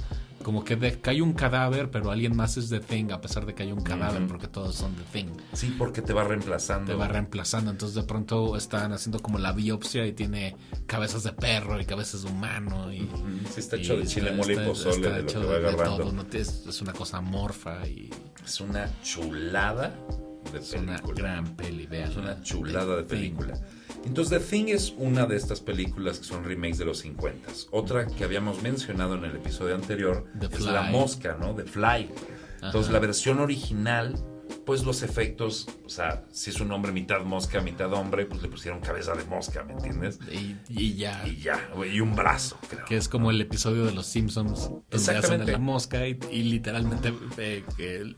como que cae un cadáver, pero alguien más es The Thing, a pesar de que hay un cadáver, porque todos son The Thing. Sí, porque te va reemplazando. Entonces de pronto están haciendo como la biopsia y tiene cabezas de perro y cabezas de humano. Sí, está hecho de chile, mole y pozole, de lo que va agarrando. Todo, ¿no? Es una cosa amorfa y... Es una chulada de película. Es una gran peli, vean. Es una chulada de película. Entonces The Thing es una de estas películas que son remakes de los 50. Otra que habíamos mencionado en el episodio anterior es La Mosca, ¿no? The Fly. Entonces la versión original, pues los efectos, o sea, si es un hombre mitad mosca, mitad hombre, pues le pusieron cabeza de mosca, ¿me entiendes? Y ya. Y un brazo, creo. Que es como el episodio de Los Simpsons, donde hacen a la mosca y literalmente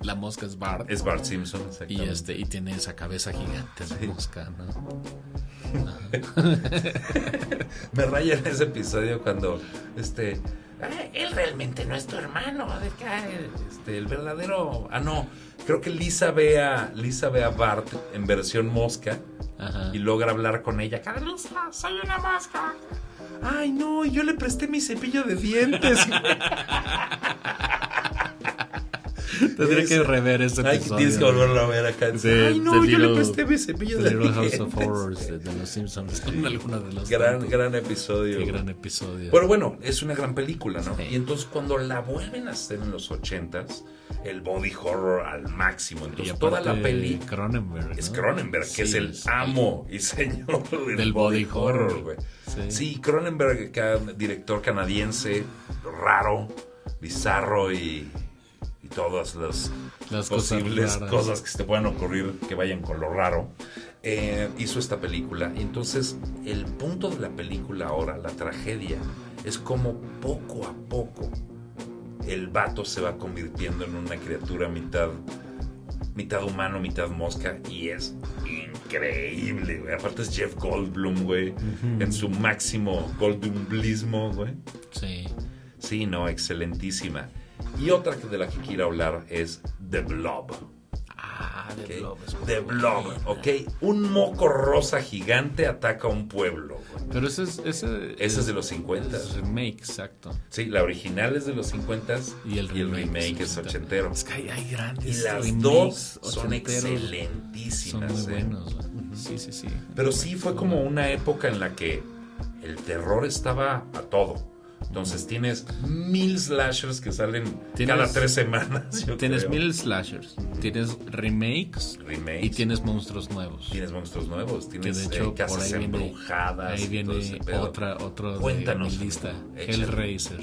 la mosca es Bart. Es Bart Simpson, exactamente. Y tiene esa cabeza gigante de mosca, ¿no? Me raya en ese episodio cuando él realmente no es tu hermano. El verdadero... no, creo que Lisa ve a Bart en versión mosca. Ajá. Y logra hablar con ella. Lisa, soy una mosca. Ay, no, yo le presté mi cepillo de dientes. Tendría que rever ese episodio. Tienes que volverlo a ver acá. Ay, no, yo le presté mi cepillo de dientes. House of Horrors de los Simpsons. Alguna de los gran episodio. Qué gran episodio. Pero bueno, es una gran película, ¿no? Sí. Y entonces cuando la vuelven a hacer en los 80s, el body horror al máximo. Entonces toda la peli Cronenberg, ¿no? Es Cronenberg, que es el amo y señor del body horror, güey. Sí, Cronenberg, director canadiense, raro, bizarro y todas las posibles cosas que se te puedan ocurrir que vayan con lo raro, hizo esta película. Y entonces el punto de la película ahora, la tragedia, es como poco a poco el vato se va convirtiendo en una criatura mitad humano, mitad mosca, y es increíble, güey. Aparte es Jeff Goldblum, güey, en su máximo Goldblumismo, güey. Sí, no, excelentísima. Y otra de la que quiero hablar es The Blob. The Blob. The Blob, ok. Un moco rosa gigante ataca a un pueblo. Pero ese es de los 50. Es remake, exacto. Sí, la original es de los 50 y el remake es ochentero. Es que hay grandes. Y las dos son excelentísimas. Son muy buenos. Sí. Pero sí fue como una época en la que el terror estaba a todo. Entonces tienes 1000 slashers que salen cada 3 semanas. Tienes 1000 slashers, tienes remakes y tienes monstruos nuevos. Tienes de hecho, casas embrujadas. Ahí viene otro Cuéntanos, de mi lista. Hellraiser.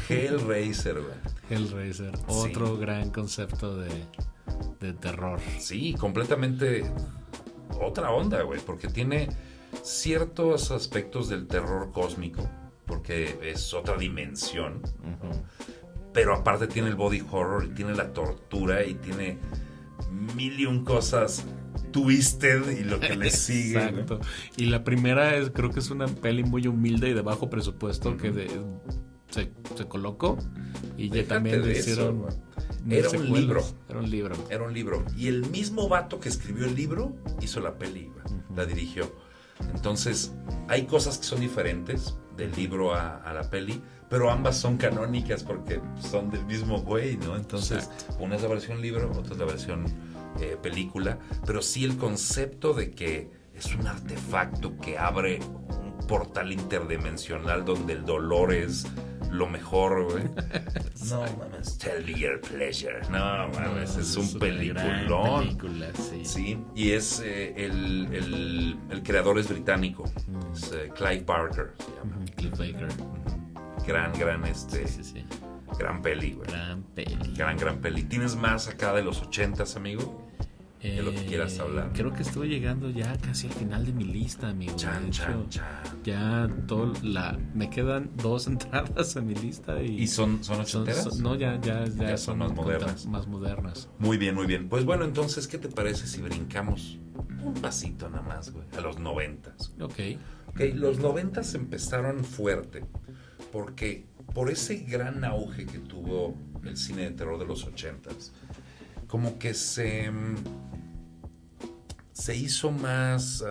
Hellraiser, güey. Hellraiser, otro gran concepto de terror. Sí, completamente otra onda, güey, porque tiene ciertos aspectos del terror cósmico, porque es otra dimensión, pero aparte tiene el body horror y tiene la tortura y tiene 1001 cosas twisted y lo que le sigue. Exacto. Y la primera creo que es una peli muy humilde y de bajo presupuesto que se colocó y ya también le hicieron Era un libro. Era un libro. Y el mismo vato que escribió el libro hizo la peli, la dirigió. Entonces, hay cosas que son diferentes del libro a la peli, pero ambas son canónicas porque son del mismo güey, ¿no? Entonces, una es la versión libro, otra es la versión película, pero sí el concepto de que es un artefacto que abre un portal interdimensional donde el dolor es lo mejor, güey. No mames, tell me your pleasure. No mames, es un peliculón. Película, sí. Y es el creador es británico. Es Clive Barker se llama. Clive Barker. Gran gran peli, güey. Gran peli. ¿Tienes más acá de los 80s, amigo? De lo que quieras hablar. Creo que estoy llegando ya casi al final de mi lista, amigo. Chan. Ya me quedan 2 entradas en mi lista. ¿Y son ochenteras? No, ya son más modernas. Muy bien. Pues bueno, entonces, ¿qué te parece si brincamos un pasito nada más, güey? A los 90s. Ok, los 90s empezaron fuerte. Porque por ese gran auge que tuvo el cine de terror de los 80s, como que se hizo más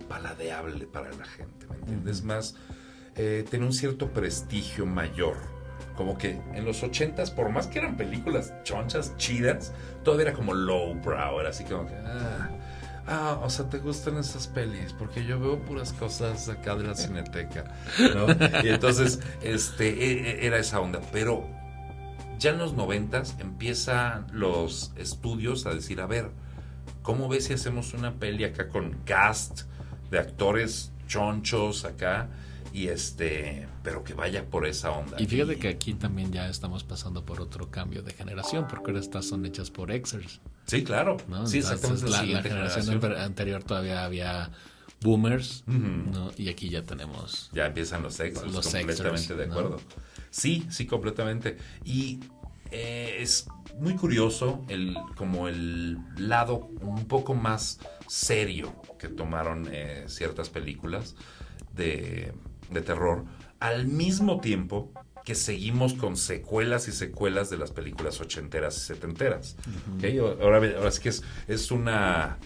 paladeable para la gente, ¿me entiendes? Más, tenía un cierto prestigio mayor. Como que en los 80s, por más que eran películas chonchas, chidas, todavía era como lowbrow, era así como que... o sea, ¿te gustan esas pelis? Porque yo veo puras cosas acá de la Cineteca, ¿no? Y entonces, era esa onda, pero... Ya en los 90s empiezan los estudios a decir, a ver, ¿cómo ves si hacemos una peli acá con cast de actores chonchos acá? Y pero que vaya por esa onda. Y fíjate que aquí también ya estamos pasando por otro cambio de generación, porque ahora estas son hechas por Xers. Sí, claro. ¿No? Sí, exactamente. La generación anterior todavía había boomers, ¿no? Y aquí ya tenemos... Ya empiezan los Xers, completamente de acuerdo. ¿No? Sí, completamente. Y es muy curioso como el lado un poco más serio que tomaron ciertas películas de de terror, al mismo tiempo que seguimos con secuelas y secuelas de las películas ochenteras y setenteras. ¿Okay? Ahora sí que es una...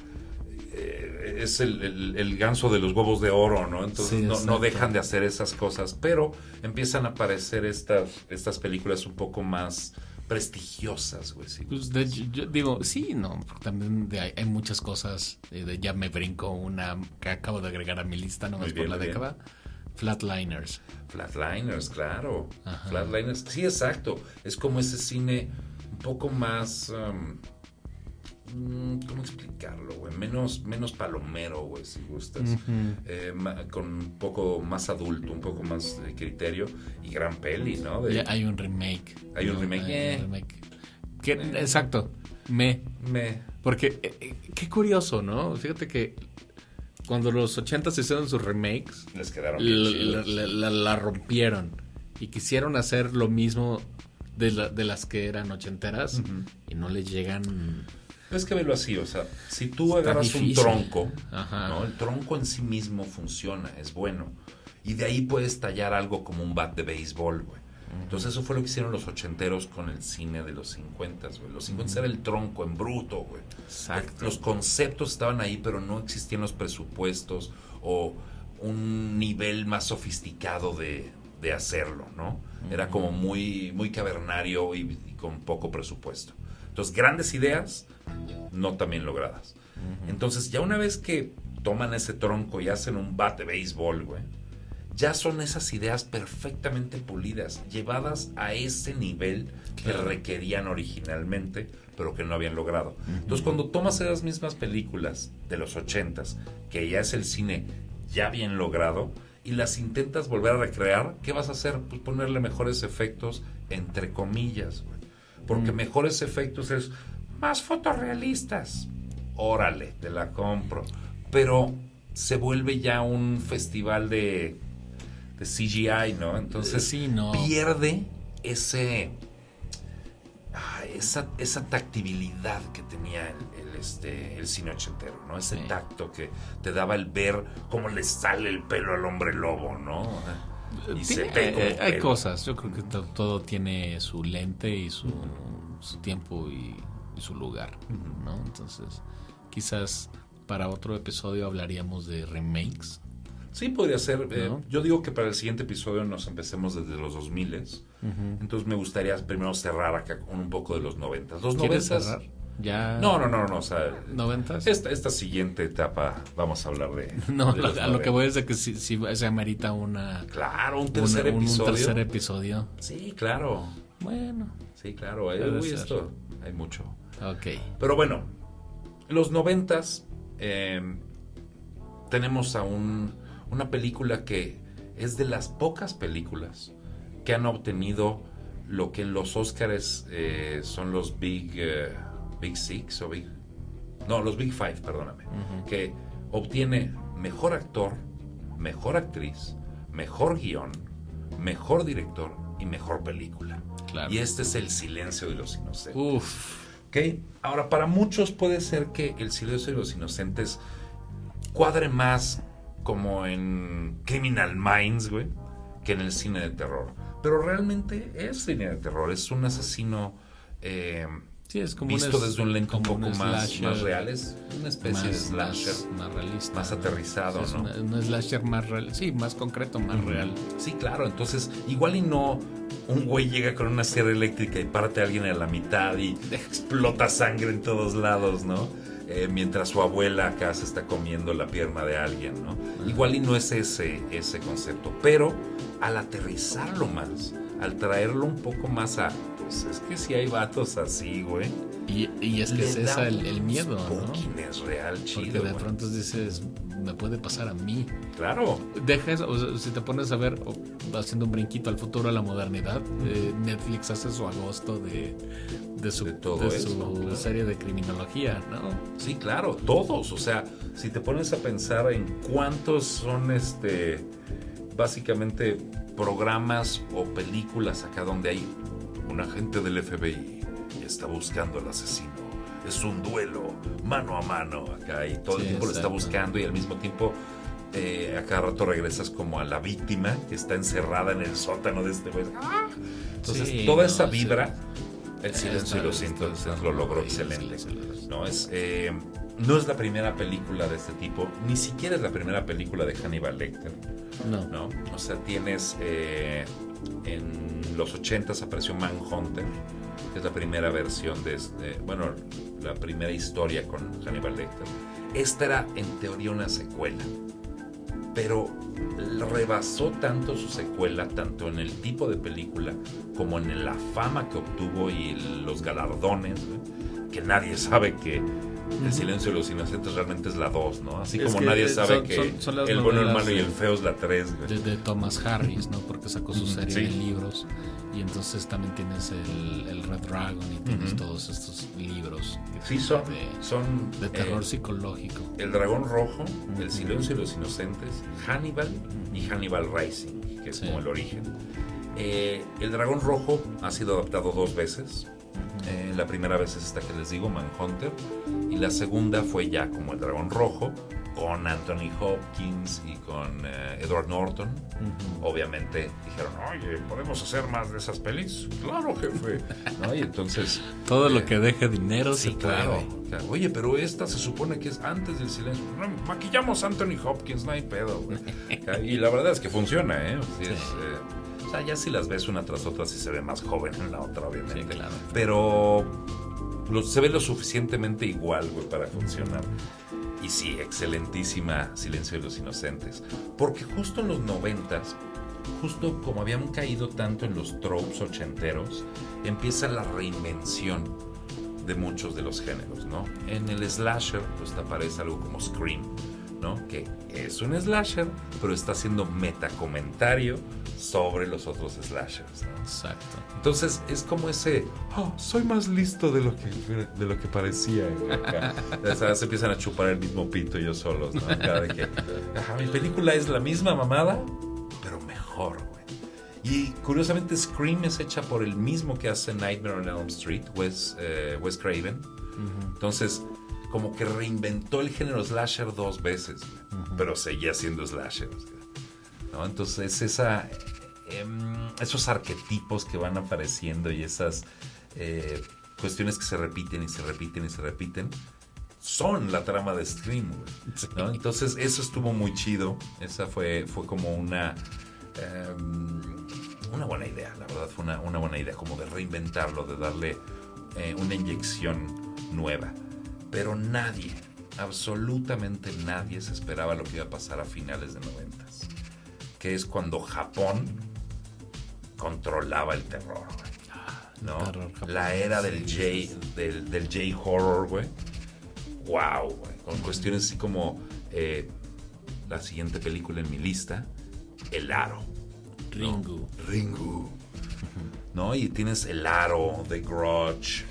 es el ganso de los huevos de oro, ¿no? Entonces sí, no dejan de hacer esas cosas, pero empiezan a aparecer estas películas un poco más prestigiosas, güey. ¿Sí? Pues yo digo, sí, no, también hay muchas cosas, ya me brinco una que acabo de agregar a mi lista, nomás por la década. Flatliners, claro. Ajá. Flatliners, sí, exacto. Es como ese cine un poco más... ¿cómo explicarlo, güey? Menos palomero, güey, si gustas. Con un poco más adulto, un poco más de criterio. Y gran peli, ¿no? Hay un remake. Hay un remake. Exacto. Porque, qué curioso, ¿no? Fíjate que cuando los 80 se hicieron sus remakes, les quedaron bien chidos. La rompieron. Y quisieron hacer lo mismo de las que eran ochenteras. Y no les llegan... Es que velo así, o sea, si tú agarras un tronco, ¿no? El tronco en sí mismo funciona, es bueno. Y de ahí puedes tallar algo como un bat de béisbol, güey. Entonces eso fue lo que hicieron los ochenteros con el cine de los 50, güey. Los 50 era el tronco en bruto, güey. Exacto. Los conceptos estaban ahí, pero no existían los presupuestos o un nivel más sofisticado de hacerlo, ¿no? Era como muy, muy cavernario y con poco presupuesto. Entonces, grandes ideas, no tan bien logradas. Entonces, ya una vez que toman ese tronco y hacen un bat de béisbol, güey, ya son esas ideas perfectamente pulidas, llevadas a ese nivel que requerían originalmente, pero que no habían logrado. Entonces, cuando tomas esas mismas películas de los 80s, que ya es el cine ya bien logrado, y las intentas volver a recrear, ¿qué vas a hacer? Pues ponerle mejores efectos, entre comillas, güey. Porque mejores efectos es más fotorrealistas. Órale, te la compro. Pero se vuelve ya un festival de CGI, ¿no? Entonces pierde esa tactibilidad que tenía el cine ochentero, ¿no? Ese tacto que te daba el ver cómo le sale el pelo al hombre lobo, ¿no? Hay cosas, yo creo que todo tiene su lente y su tiempo y su lugar, ¿no? Entonces, quizás para otro episodio hablaríamos de remakes. Sí, podría ser. ¿No? Yo digo que para el siguiente episodio nos empecemos desde los 2000s. Entonces me gustaría primero cerrar acá con un poco de los 90s. Los 90s. Cerrar? Ya. No. O sea, ¿90s? Esta siguiente etapa vamos a hablar de. A lo que voy es de que si se amerita una. Claro, un tercer episodio. Un tercer episodio. Sí, claro. Bueno. Sí, claro. Esto hay mucho. Ok. Pero bueno, los 90s tenemos a una película que es de las pocas películas que han obtenido lo que en los Óscares son los Big Six o los Big Five, perdóname, que obtiene mejor actor, mejor actriz, mejor guión, mejor director y mejor película. Claro. Y este es El silencio de los inocentes. Uf. ¿Okay? Ahora, para muchos puede ser que El silencio de los inocentes cuadre más como en Criminal Minds, güey, que en el cine de terror. Pero realmente es cine de terror, es un asesino es como visto desde un lente un poco más real, es una especie de slasher más realista, más aterrizado, ¿no? Un slasher más real, más concreto, más real. Sí, claro, entonces igual y no un güey llega con una sierra eléctrica y parte a alguien a la mitad y explota sangre en todos lados, ¿no? Mientras su abuela acá se está comiendo la pierna de alguien, ¿no? Igual y no es ese concepto, pero al aterrizarlo más, al traerlo un poco más a... Pues es que si hay vatos así, güey. Y es que es esa el miedo, ¿no? Es real, chido. Porque de pronto dices, me puede pasar a mí. Claro. Deja eso, o sea, si te pones a ver, haciendo un brinquito al futuro, a la modernidad, Netflix hace su agosto de su serie de criminología, ¿no? Sí, claro, todos. O sea, si te pones a pensar en cuántos son básicamente programas o películas acá donde hay un agente del FBI y está buscando al asesino. Es un duelo mano a mano acá y todo el tiempo lo está buscando y al mismo tiempo a cada rato regresas como a la víctima que está encerrada en el sótano de este güey. Entonces, Sí, toda no, esa sí. vibra, El silencio y los cientos lo logró excelente. No es la primera película de este tipo, ni siquiera es la primera película de Hannibal Lecter. No. O sea, tienes en los 80s apareció Manhunter, que es la primera versión de la primera historia con Hannibal Lecter. Esta era en teoría una secuela, pero rebasó tanto su secuela, tanto en el tipo de película como en la fama que obtuvo y los galardones, ¿no? Que nadie sabe que El silencio de los inocentes realmente es la 2, ¿no? Así como nadie sabe que son las El bueno, el malo y novelas el feo es la 3. de Thomas Harris, ¿no? Porque sacó su serie Sí. de libros y entonces también tienes el Red Dragon y tienes todos estos libros Sí, son de terror psicológico. El dragón rojo, El silencio de los inocentes, Hannibal y Hannibal Rising, que es como el origen. El dragón rojo ha sido adaptado 2 veces. La primera vez es esta que les digo, Manhunter, y la segunda fue ya como El dragón rojo, con Anthony Hopkins y con Edward Norton. Obviamente dijeron, oye, ¿podemos hacer más de esas pelis? Claro, jefe. ¿No? Y entonces Todo lo que deje dinero sí, se claro. puede. Oye, pero esta se supone que es antes del silencio. No, maquillamos a Anthony Hopkins, no hay pedo, güey. Y la verdad es que funciona, ¿eh? Sí. O sea, ya si las ves una tras otra, sí se ve más joven en la otra, obviamente. Sí, claro. Pero se ve lo suficientemente igual, güey, para funcionar. Y sí, excelentísima Silencio de los Inocentes. Porque justo en los 90s, justo como habían caído tanto en los tropes ochenteros, empieza la reinvención de muchos de los géneros, ¿no? En el slasher, pues te aparece algo como Scream, ¿no? Que es un slasher, pero está haciendo metacomentario sobre los otros slashers, ¿no? Exacto. Entonces es como ese, soy más listo de lo que parecía. ¿Sabes? Se empiezan a chupar el mismo pito ellos solos, ¿no? Cada de que, mi película es la misma mamada, pero mejor, güey. Y curiosamente Scream es hecha por el mismo que hace Nightmare on Elm Street, Wes Craven. Entonces, como que reinventó el género slasher 2 veces, pero seguía siendo slasher, ¿no? Entonces esos arquetipos que van apareciendo y esas cuestiones que se repiten y se repiten y se repiten son la trama de Scream, ¿no? Entonces eso estuvo muy chido. Esa fue como una buena idea, la verdad fue una buena idea, como de reinventarlo, de darle una inyección nueva. Pero nadie, absolutamente nadie se esperaba lo que iba a pasar a finales de 90s, que es cuando Japón controlaba el terror, ¿no? La era del J-horror, güey. Wow, güey. Con cuestiones así como la siguiente película en mi lista, El Aro. Ringu. ¿No? Y tienes El Aro, The Grudge,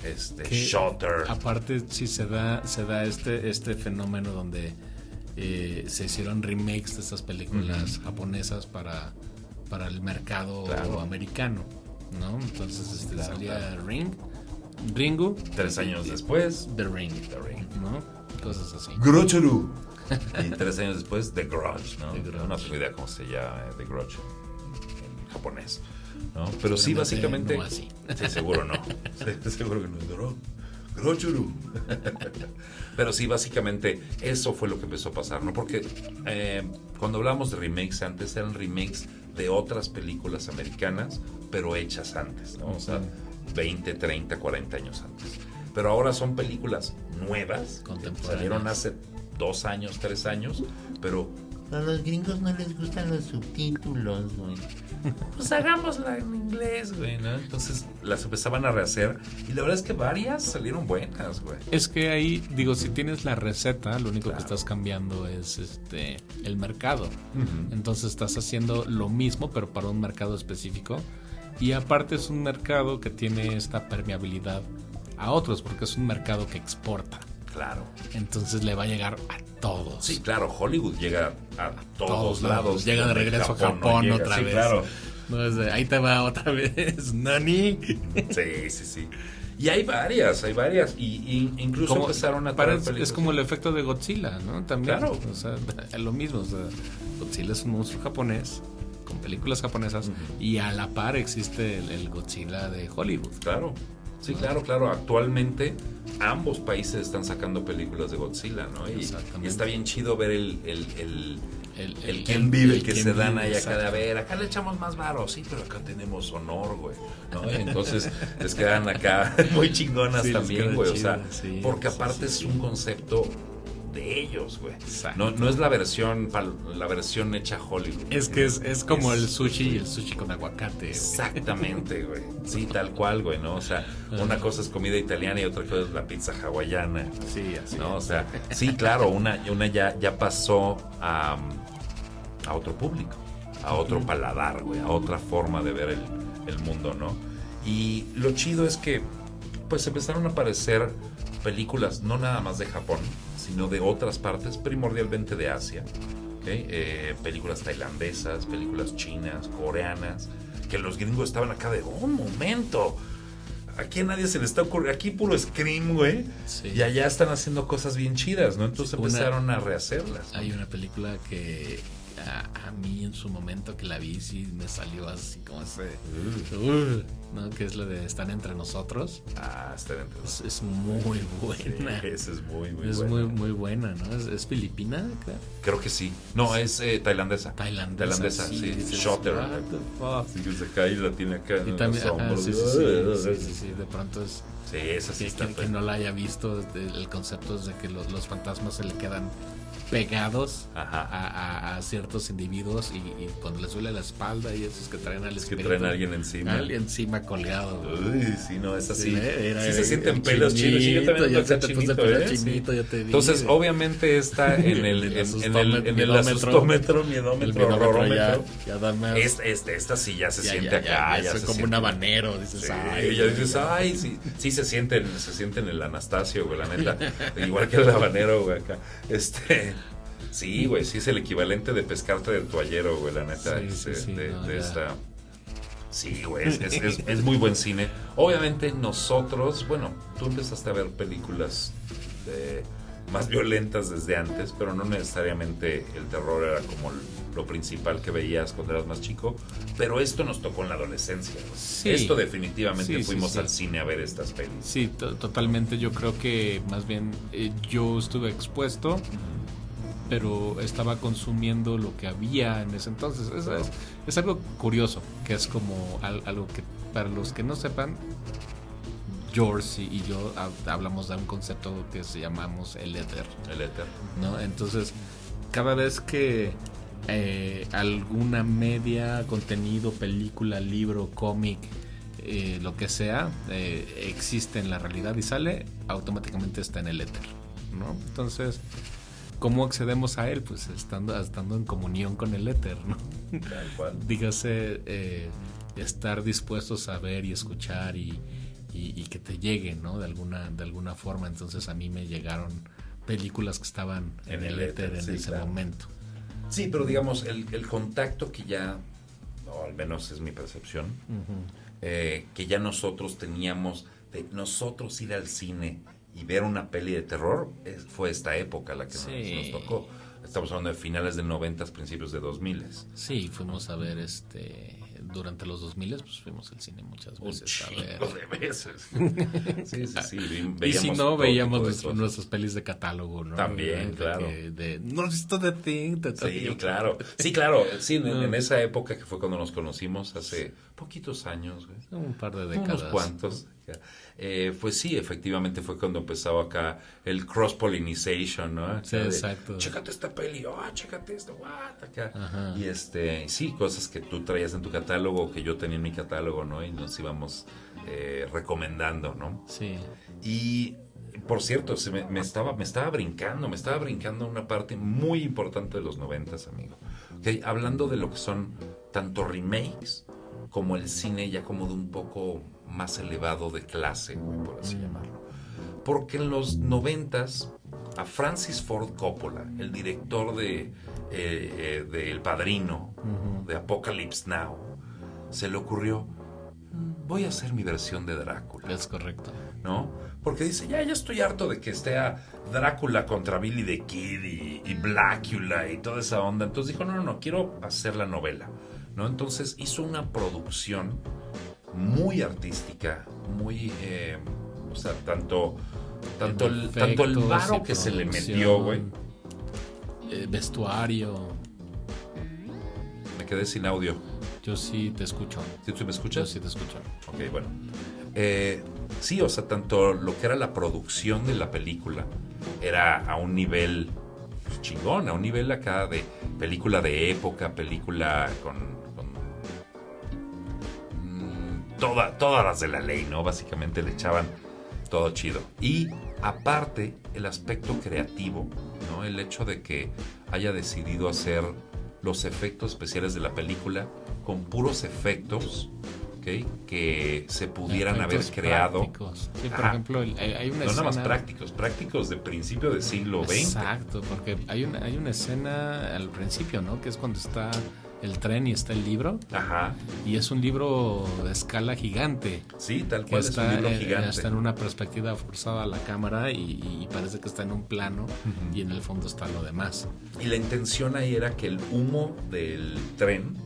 Shutter. Aparte sí se da este fenómeno donde se hicieron remakes de estas películas japonesas para el mercado americano, ¿no? Entonces salía Ringu 3 años después, The Ring, ¿no? Cosas así. Grudge. Y 3 años después, The Grudge, ¿no? No tengo idea cómo se llama The Grudge en japonés, ¿no? Pero sí, básicamente. No así. Sí, seguro no. Sí, seguro que no. Grudge. Pero sí, básicamente eso fue lo que empezó a pasar, ¿no? Porque cuando hablamos de remakes antes, eran remakes de otras películas americanas, pero hechas antes, ¿no? O sea, 20, 30, 40 años antes. Pero ahora son películas nuevas, que salieron hace 2 años, 3 años, pero a los gringos no les gustan los subtítulos, güey. Pues hagámosla en inglés, güey, ¿no? Entonces las empezaban a rehacer y la verdad es que varias salieron buenas, güey. Es que ahí, digo, si tienes la receta, lo único que estás cambiando es el mercado. Entonces estás haciendo lo mismo, pero para un mercado específico. Y aparte es un mercado que tiene esta permeabilidad a otros, porque es un mercado que exporta. Claro. Entonces le va a llegar a todos. Sí, claro, Hollywood llega a todos lados. Llega de regreso a Japón otra vez. Claro. No, ahí te va otra vez, Nani. Sí. Y hay varias. Y incluso empezaron a traer películas. Es como el efecto de Godzilla, ¿no? También. Claro. O sea, es lo mismo. O sea, Godzilla es un monstruo japonés con películas japonesas y a la par existe el Godzilla de Hollywood. Claro. Sí, claro. Actualmente ambos países están sacando películas de Godzilla, ¿no? Y está bien chido ver el quién vive que se dan ahí acá de, a ver, acá le echamos más varo, sí, pero acá tenemos honor, güey, ¿no? Entonces les quedan acá muy chingonas también, güey, o sea, porque aparte es un concepto de ellos, güey. No es la versión hecha Hollywood. Es que es como el sushi con aguacate. Exactamente, güey. Sí, tal cual, güey, ¿no? O sea, una cosa es comida italiana y otra cosa es la pizza hawaiana. Sí, así. ¿No? O sea, sí, claro, una ya pasó a otro público, a otro paladar, güey, a otra forma de ver el mundo, ¿no? Y lo chido es que pues empezaron a aparecer películas no nada más de Japón, sino de otras partes, primordialmente de Asia, ¿okay? Películas tailandesas, películas chinas, coreanas, que los gringos estaban acá de, un momento, aquí a nadie se le está ocurriendo, aquí puro Scream, güey, y allá están haciendo cosas bien chidas, ¿no? Entonces empezaron a rehacerlas. Hay una película que a mí en su momento que la vi sí me salió así como ese ¿no? Que es la de Están entre nosotros. Están entre nosotros. Es muy buena. Sí, esa es muy es buena. muy buena, ¿no? ¿Es filipina? Creo que sí. No, es tailandesa. Tailandesa, sí. Shutter. Sí, que se cae y la tiene acá y en también, los hombros. Sí, de pronto es... Sí, esa sí está. Que no la haya visto, el concepto es de que los fantasmas se le quedan pegados a ciertos individuos y cuando les duele la espalda y esos que traen al espíritu, que traen a alguien encima. Alguien encima colgado. Uy, sí, no, es así. Sí se sienten pelos chinos. Sí, yo también ya te puse pelo chinito, ya te dije. Entonces, obviamente está en el asustómetro, miedómetro, horrorómetro. Ya dame. Esta sí ya se siente acá. Ya es como un habanero, dices, ay. Ya dices, ay, sí se sienten el Anastasio, güey, la neta. Igual que el habanero, güey, acá. Sí, güey, sí es el equivalente de pescarte del toallero, güey, la neta. Esta. Sí, güey, es muy buen cine. Obviamente nosotros, bueno, tú empezaste a ver películas más violentas desde antes, pero no necesariamente el terror era como lo principal que veías cuando eras más chico, pero esto nos tocó en la adolescencia, ¿no? Sí, esto definitivamente fuimos al cine a ver estas pelis. Sí, totalmente. Yo creo que más bien yo estuve expuesto, pero estaba consumiendo lo que había en ese entonces. Es algo curioso, que es como algo que para los que no sepan, George y yo hablamos de un concepto que se llamamos el éter, ¿no? Entonces, cada vez que alguna media, contenido, película, libro, cómic, lo que sea, existe en la realidad y sale, automáticamente está en el éter, ¿no? Entonces, ¿cómo accedemos a él? Pues estando en comunión con el éter, ¿no? Tal cual. Dígase, estar dispuestos a ver y escuchar y que te lleguen, ¿no? De alguna forma. Entonces a mí me llegaron películas que estaban en el éter en ese momento. Sí, pero digamos, el contacto que ya, o al menos es mi percepción, que ya nosotros teníamos, de nosotros ir al cine y ver una peli de terror, fue esta época la que nos tocó. Estamos hablando de finales de 90, principios de 2000. Sí, fuimos a ver durante los 2000, pues fuimos al cine muchas veces a ver. De veces. Sí. Y si no, veíamos nuestras pelis de catálogo, ¿no? También, claro. ¿No has visto The Thing? Sí, claro. Sí, en esa época que fue cuando nos conocimos, hace poquitos años, güey. Un par de décadas. Unos cuantos. Pues sí, efectivamente fue cuando empezó acá el cross-pollinization, ¿no? Sí, exacto. Chécate esta peli, chécate esto, acá. Ajá. Y sí, cosas que tú traías en tu catálogo, que yo tenía en mi catálogo, ¿no? Y nos íbamos recomendando, ¿no? Sí. Y por cierto, me estaba brincando una parte muy importante de los 90s, amigo. Okay, hablando de lo que son tanto remakes como el cine ya como de un poco más elevado de clase, por así llamarlo. Porque en los 90s a Francis Ford Coppola, el director de El Padrino, de Apocalypse Now, se le ocurrió, voy a hacer mi versión de Drácula. Es correcto. ¿no? Porque dice, ya estoy harto de que esté a Drácula contra Billy the Kid y Blácula y toda esa onda. Entonces dijo, no, quiero hacer la novela, ¿no? Entonces hizo una producción muy artística, muy, o sea, tanto el varo que se le metió, güey. Vestuario. Me quedé sin audio. Yo sí te escucho. ¿Sí tú me escuchas? Yo sí te escucho. Ok, bueno. Sí, o sea, tanto lo que era la producción de la película era a un nivel chingón, a un nivel acá de película de época, película con todas las de la ley, ¿no? Básicamente le echaban todo chido. Y aparte, el aspecto creativo, ¿no? El hecho de que haya decidido hacer los efectos especiales de la película con puros efectos, ¿okay? Que se pudieran haber creado. Prácticos. Sí, por ejemplo, hay una escena. No nada más prácticos de principio del siglo XX. Exacto, porque hay una escena al principio, ¿no? Que es cuando está el tren y está el libro. Ajá. Y es un libro de escala gigante. Sí, tal cual es un libro gigante. Está en una perspectiva forzada a la cámara y parece que está en un plano y en el fondo está lo demás. Y la intención ahí era que el humo del tren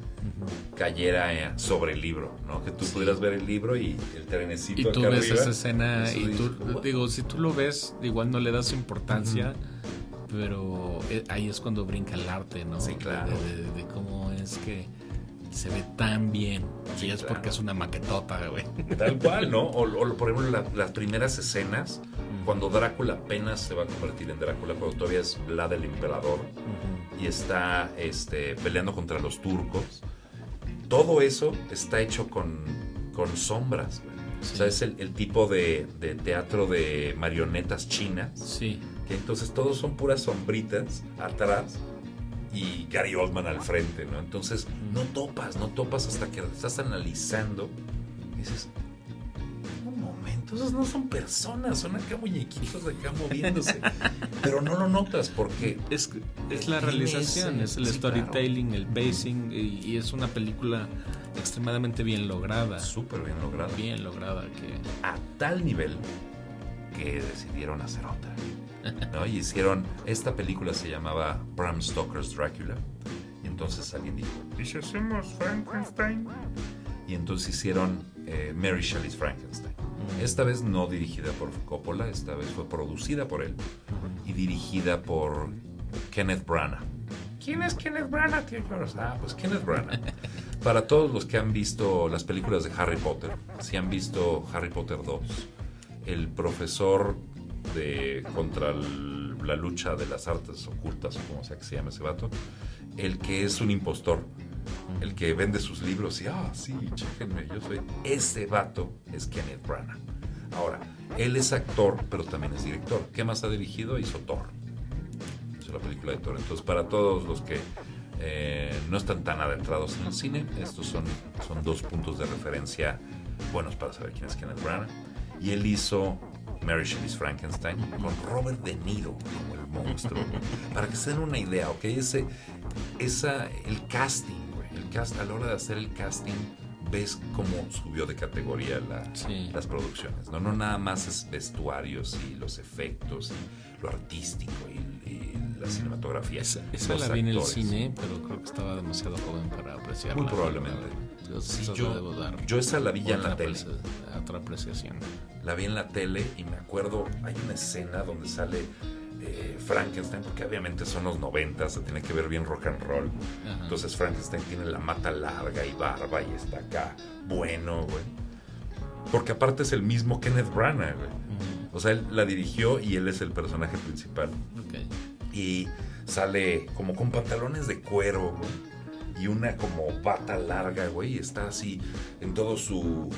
cayera sobre el libro, ¿no? Que tú pudieras ver el libro y el trenecito y tú acá ves arriba, esa escena y tú, digo, si tú lo ves, igual no le das importancia, pero ahí es cuando brinca el arte, ¿no? Sí, claro. De cómo es que se ve tan bien. Sí, y es claro. Porque es una maquetota, güey. Tal cual, ¿no? O por ejemplo, las primeras escenas, cuando Drácula apenas se va a convertir en Drácula, cuando todavía es Vlad el Emperador, y está peleando contra los turcos. Todo eso está hecho con sombras, güey. Sí. O sea, es el tipo de teatro de marionetas chinas. Sí. Que entonces todos son puras sombritas atrás y Gary Oldman al frente, ¿no? Entonces no topas hasta que estás analizando y dices, un momento, esos no son personas, son acá muñequitos de acá moviéndose. Pero no lo notas porque es la realización, es el storytelling, claro. El pacing y es una película extremadamente bien lograda. Súper bien lograda. Bien lograda que... A tal nivel que decidieron hacer otra, ¿no? Y hicieron, esta película se llamaba Bram Stoker's Drácula. Y entonces alguien dijo, ¿y si hacemos Frankenstein? Y entonces hicieron Mary Shelley's Frankenstein. Esta vez no dirigida por Coppola, esta vez fue producida por él y dirigida por Kenneth Branagh. ¿Quién es Kenneth Branagh, tío? Pues Kenneth Branagh. Para todos los que han visto las películas de Harry Potter, si han visto Harry Potter 2, el profesor contra la lucha de las artes ocultas, o como sea que se llama ese vato, el que es un impostor, el que vende sus libros y, sí, chéquenme, yo soy... Ese vato es Kenneth Branagh. Ahora, él es actor, pero también es director. ¿Qué más ha dirigido? Hizo Thor. Hizo la película de Thor. Entonces, para todos los que no están tan adentrados en el cine, estos son dos puntos de referencia buenos para saber quién es Kenneth Branagh. Y él hizo Mary Shelley's Frankenstein con Robert De Niro como el monstruo. Para que se den una idea, ¿ok? El casting, güey. A la hora de hacer el casting, ves cómo subió de categoría las producciones, ¿no? No nada más es vestuarios y los efectos y lo artístico y la cinematografía. Esa la vi en el cine, pero creo que estaba demasiado joven para apreciarla. Muy probablemente. Yo esa la vi ya en la tele. Otra apreciación. La vi en la tele y me acuerdo, hay una escena donde sale Frankenstein, porque obviamente son los 90, se tiene que ver bien rock and roll. Ajá. Entonces Frankenstein tiene la mata larga y barba y está acá bueno, güey. Porque aparte es el mismo Kenneth Branagh, güey. O sea, él la dirigió y él es el personaje principal. Okay. Y sale como con pantalones de cuero, güey, y una como bata larga, güey, y está así en todo su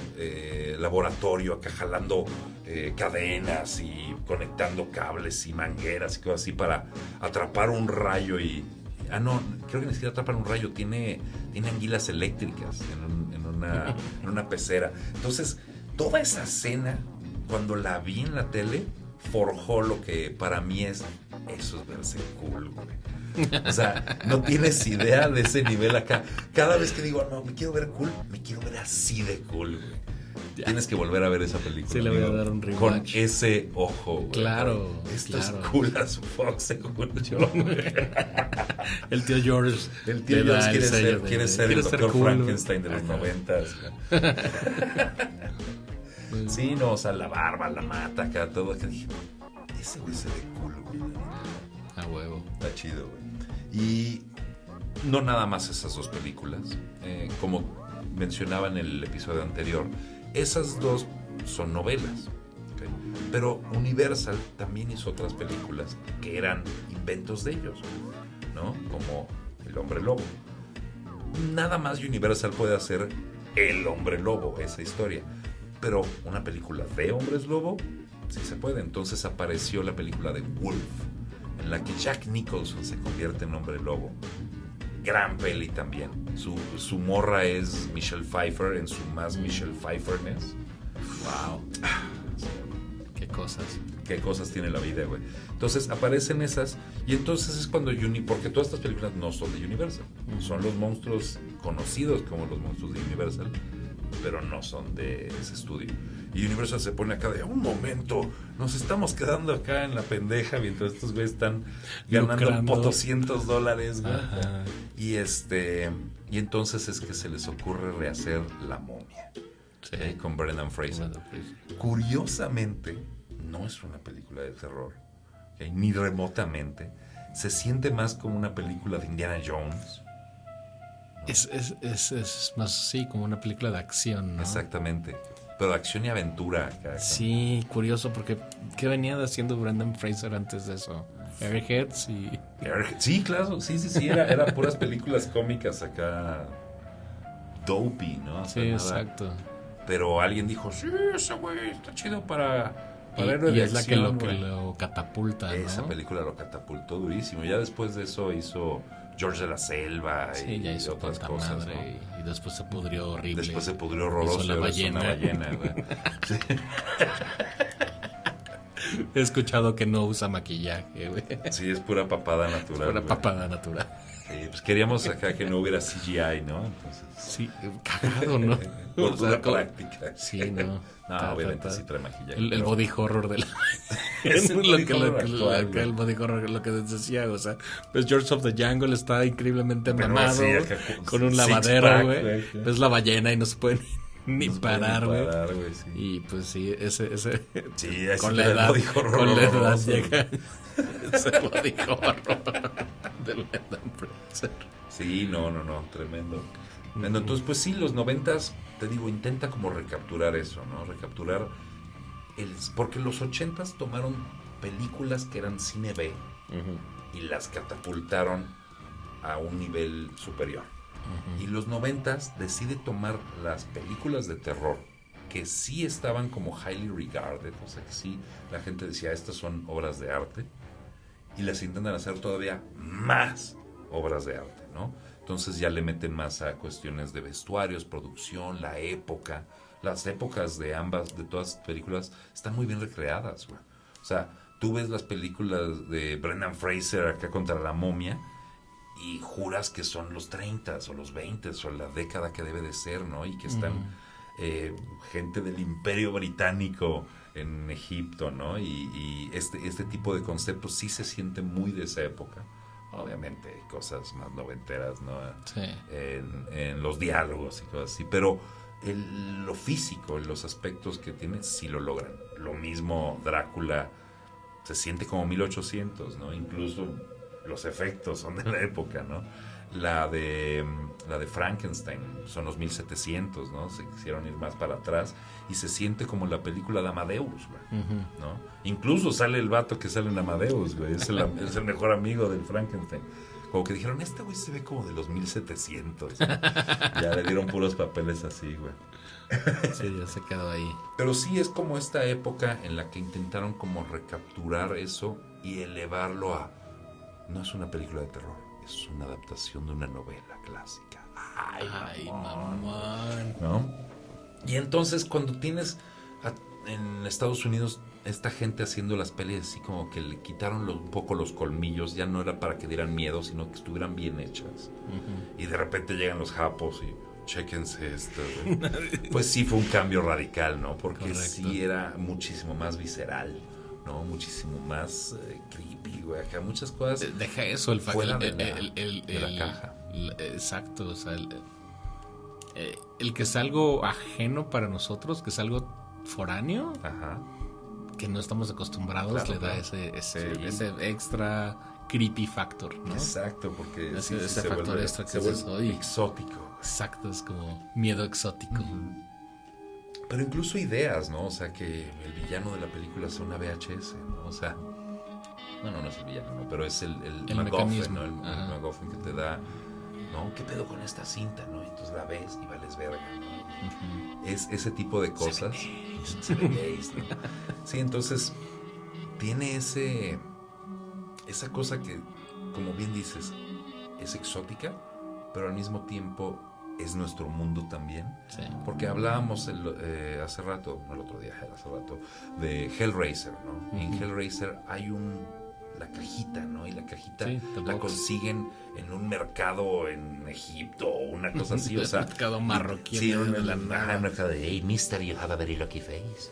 laboratorio acá jalando cadenas y conectando cables y mangueras y cosas así para atrapar un rayo no, creo que ni siquiera atrapar un rayo, tiene anguilas eléctricas en una pecera. Entonces, toda esa escena, cuando la vi en la tele, forjó lo que para mí eso es verse cool, güey. O sea, no tienes idea de ese nivel acá. Cada vez que digo, no, me quiero ver cool, me quiero ver así de cool, güey. Tienes que volver a ver esa película. Sí, le voy a dar un rewatch. Con ese ojo, güey. Claro. Estas culas Fox, según yo, güey. El tío George. El tío George quiere ser el Dr. cool, Frankenstein de los 90s. Sí, no, o sea, la barba, la mata acá, todo. Que dije, ese güey se ve cool, güey. A huevo. Está chido, güey. Y no nada más esas dos películas. Como mencionaba en el episodio anterior, esas dos son novelas. ¿Okay? Pero Universal también hizo otras películas que eran inventos de ellos, ¿no? Como El Hombre Lobo. Nada más Universal puede hacer El Hombre Lobo, esa historia. Pero una película de hombres lobo, sí se puede. Entonces apareció la película de Wolf, en la que Jack Nicholson se convierte en hombre lobo. Gran peli también. Su morra es Michelle Pfeiffer en su más Michelle Pfeifferness. Wow. Qué cosas. Qué cosas tiene la vida, güey. Entonces aparecen esas y entonces es cuando porque todas estas películas no son de Universal. Son los monstruos conocidos como los monstruos de Universal, pero no son de ese estudio. Y Universal se pone acá de un momento, nos estamos quedando acá en la pendeja mientras estos güeyes están ganando $200, güey. Ajá. Y entonces es que se les ocurre rehacer La Momia, sí, con Brendan Fraser. Curiosamente, no es una película de terror, ¿okay? Ni remotamente. Se siente más como una película de Indiana Jones. Es más, sí, como una película de acción, ¿no? Exactamente. Pero de acción y aventura acá. Sí, curioso, porque ¿qué venía haciendo Brendan Fraser antes de eso? Airheads y... Sí, claro, sí, era puras películas cómicas acá. Dopey, ¿no? O sea, sí, nada. Exacto. Pero alguien dijo, sí, ese güey está chido para héroe de acción, que lo catapulta, ¿no? Esa película lo catapultó durísimo. Ya después de eso hizo George de la Selva y ya hizo otras cosas, ¿no? Y después se pudrió horrible. Después se pudrió horroroso. Hizo La Ballena. Una ballena, güey. Sí. He escuchado que no usa maquillaje, güey. Sí, es pura papada natural. Papada natural. Sí, pues queríamos acá que no hubiera CGI, ¿no? Entonces... Sí, cagado, ¿no? Por la práctica. Sí, no. No, obviamente sí trae maquillaje. El body horror del... Es el body horror, lo que decía, o sea, pues George of the Jungle está increíbmente mamado, sí, con un lavadero, güey. Ves La Ballena y no se puede ni parar, güey. Sí. Y pues sí, ese sí, con la edad llega ese body horror del Brendan Fraser. Sí, no, tremendo. Entonces, pues sí, los 90s, te digo, intenta como recapturar eso, ¿no? Recapturar porque los 80s tomaron películas que eran cine B y las catapultaron a un nivel superior. Y los 90s decide tomar las películas de terror que sí estaban como highly regarded, o sea que sí, la gente decía, estas son obras de arte, y las intentan hacer todavía más obras de arte, ¿no? Entonces ya le meten más a cuestiones de vestuarios, producción, la época. Las épocas de todas las películas están muy bien recreadas, güey. O sea, tú ves las películas de Brendan Fraser acá contra la momia y juras que son los 30s o los 20s o la década que debe de ser, ¿no? Y que están gente del Imperio Británico en Egipto, ¿no? Y este tipo de conceptos sí se siente muy de esa época. Obviamente hay cosas más noventeras, ¿no? Sí. En los diálogos y cosas así, pero lo físico, los aspectos que tiene, sí lo logran. Lo mismo Drácula, se siente como 1800, ¿no? Incluso los efectos son de la época, ¿no? La de Frankenstein son los 1700, ¿no? Se quisieron ir más para atrás y se siente como la película de Amadeus, güey, ¿no? Incluso sale el vato que sale en Amadeus, güey, es el mejor amigo del Frankenstein. Como que dijeron, este güey se ve como de los 1700, ¿no? Ya le dieron puros papeles así, güey. Sí, ya se quedó ahí. Pero sí es como esta época en la que intentaron como recapturar eso y elevarlo a... No es una película de terror, es una adaptación de una novela clásica. Ay, mamón. ¿No? Y entonces cuando tienes en Estados Unidos esta gente haciendo las pelis así como que le quitaron un poco los colmillos, ya no era para que dieran miedo, sino que estuvieran bien hechas. Y de repente llegan los japos y chéquense esto, güey. Pues sí fue un cambio radical, ¿no? Porque Correcto. sí era muchísimo más visceral, ¿no? Muchísimo más creepy, güey. Acá muchas cosas. Deja eso, el fuera de la caja. Exacto, o sea, el que es algo ajeno para nosotros, que es algo foráneo, Ajá. que no estamos acostumbrados, Claro, le da claro. ese extra creepy factor, ¿no? Exacto, porque Ese factor extra que se es vuelve exótico. Exacto, es como miedo exótico. Pero incluso ideas, ¿no? O sea, que el villano de la película sea una VHS, ¿no? O sea, no es el villano, ¿no? Pero es el MacGuffin, ¿no? El MacGuffin que te da, ¿no? ¿Qué pedo con esta cinta, no? Y entonces la ves y vales verga, ¿no? Es ese tipo de cosas. Se ve gays, ¿no? Sí, entonces tiene esa cosa que, como bien dices, es exótica, pero al mismo tiempo es nuestro mundo también. Sí. Porque hablábamos hace rato, no el otro día, hace rato, de Hellraiser, ¿no? Y en Hellraiser hay la cajita, ¿no? Y la cajita la consiguen en un mercado en Egipto o una cosa así, o sea. mercado marroquí. Sí, un mercado de, hey, mister, you have a very lucky face.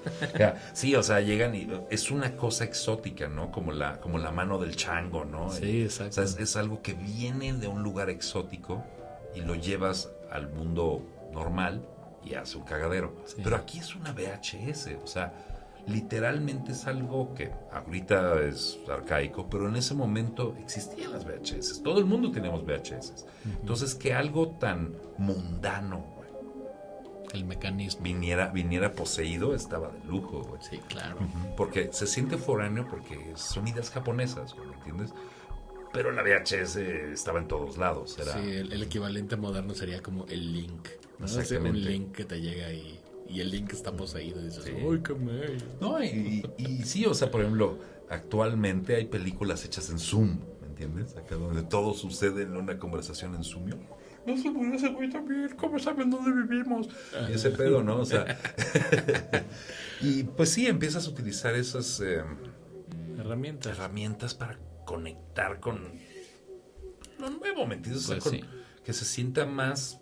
Sí, o sea, llegan y es una cosa exótica, ¿no? Como la mano del chango, ¿no? Sí, exacto. O sea, es algo que viene de un lugar exótico y lo llevas al mundo normal y hace un cagadero. Sí. Pero aquí es una VHS, o sea, literalmente es algo que ahorita es arcaico, pero en ese momento existían las VHS. Todo el mundo teníamos VHS. Entonces, que algo tan mundano, güey, el mecanismo viniera poseído, estaba de lujo, güey. Sí, claro. Porque se siente foráneo porque son ideas japonesas, güey, ¿me entiendes? Pero la VHS estaba en todos lados. Era... Sí, el equivalente moderno sería como el Link, ¿no? Exactamente. Un Link que te llega y el Link está poseído y dices, sí. ¡ay, qué mello! No, y sí, o sea, por ejemplo, actualmente hay películas hechas en Zoom, ¿me entiendes? Acá donde todo sucede en una conversación en Zoom. No se murió ese güey también, ¿cómo saben dónde vivimos? Y ese pedo, ¿no? O sea, y pues sí, empiezas a utilizar esas herramientas para conectar con lo nuevo, ¿me entiendes? Pues o sea, que se sienta más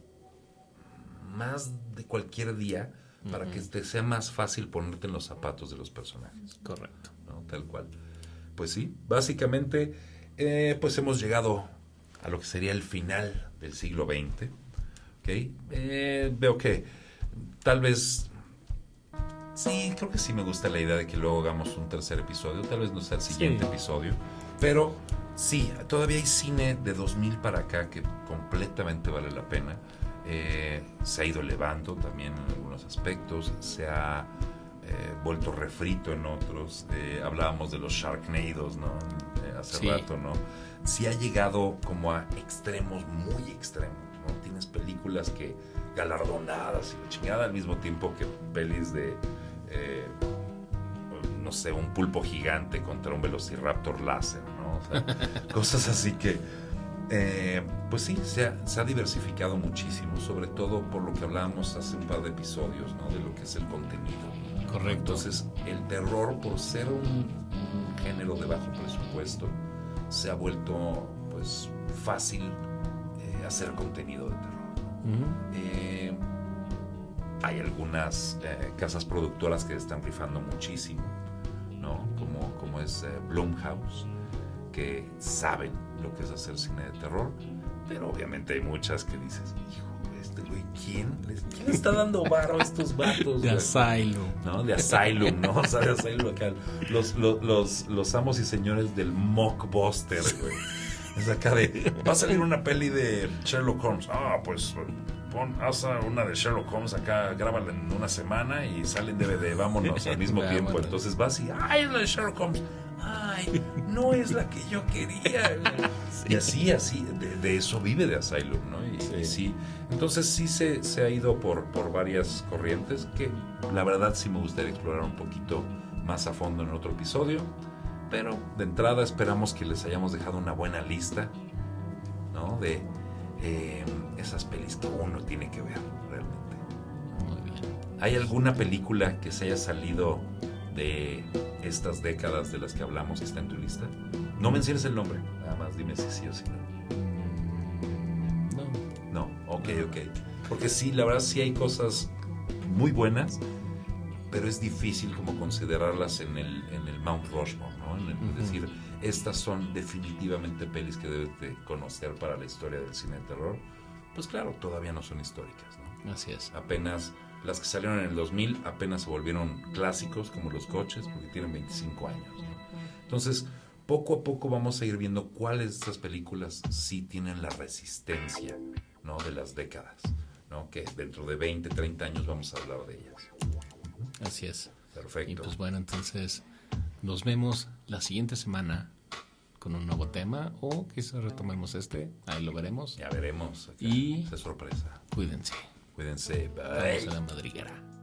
de cualquier día para que te sea más fácil ponerte en los zapatos de los personajes. Correcto. ¿No? Tal cual. Pues sí, básicamente pues hemos llegado a lo que sería el final del siglo XX. ¿Okay? Veo que tal vez... Sí, creo que sí me gusta la idea de que luego hagamos un tercer episodio. Tal vez no sea el siguiente episodio. Pero sí, todavía hay cine de 2000 para acá que completamente vale la pena. Se ha ido elevando también en algunos aspectos. Se ha vuelto refrito en otros. Hablábamos de los Sharknados, ¿no? Hace rato, ¿no? Sí ha llegado como a extremos, muy extremos, ¿no? Tienes películas que galardonadas y chingada al mismo tiempo que pelis de no sé, un pulpo gigante contra un velociraptor láser, ¿no? O sea, cosas así que pues sí, se ha diversificado muchísimo, sobre todo por lo que hablábamos hace un par de episodios, ¿no? De lo que es el contenido. Correcto. Entonces, el terror, por ser un género de bajo presupuesto, se ha vuelto pues fácil hacer contenido de terror. Hay algunas casas productoras que están rifando muchísimo, ¿no? Como es Blumhouse, que saben lo que es hacer cine de terror, pero obviamente hay muchas que dices, hijo, güey, ¿quién está dando varo a estos vatos? De Asylum. ¿No? De Asylum, ¿no? O sea, de Asylum acá. Los amos y señores del mockbuster, güey. Es acá de, va a salir una peli de Sherlock Holmes. Pues haz una de Sherlock Holmes acá, grábala en una semana y sale en DVD, vámonos al mismo tiempo. Entonces vas y, es la de Sherlock Holmes. No es la que yo quería. Sí. Y así, de eso vive de Asylum, ¿no? Y sí. Entonces sí se ha ido por varias corrientes que la verdad sí me gustaría explorar un poquito más a fondo en otro episodio. Pero de entrada esperamos que les hayamos dejado una buena lista, ¿no? De esas pelis que uno tiene que ver realmente. Muy bien. ¿Hay alguna película que se haya salido de estas décadas de las que hablamos que está en tu lista? No menciones el nombre, nada más dime si sí o si no. No. No, ok. Porque sí, la verdad sí hay cosas muy buenas, pero es difícil como considerarlas en el Mount Rushmore, ¿no? Es decir, estas son definitivamente pelis que debes de conocer para la historia del cine de terror. Pues claro, todavía no son históricas, ¿no? Así es. Apenas las que salieron en el 2000 apenas se volvieron clásicos, como Los Coches, porque tienen 25 años, ¿no? Entonces, poco a poco vamos a ir viendo cuáles de estas películas sí tienen la resistencia, ¿no? De las décadas, ¿no? Que dentro de 20, 30 años vamos a hablar de ellas. Así es. Perfecto. Y pues bueno, entonces nos vemos la siguiente semana con un nuevo tema, o quizás retomemos ahí lo veremos. Ya veremos. Y esa sorpresa. Cuídense. Bye. Vamos a la madriguera.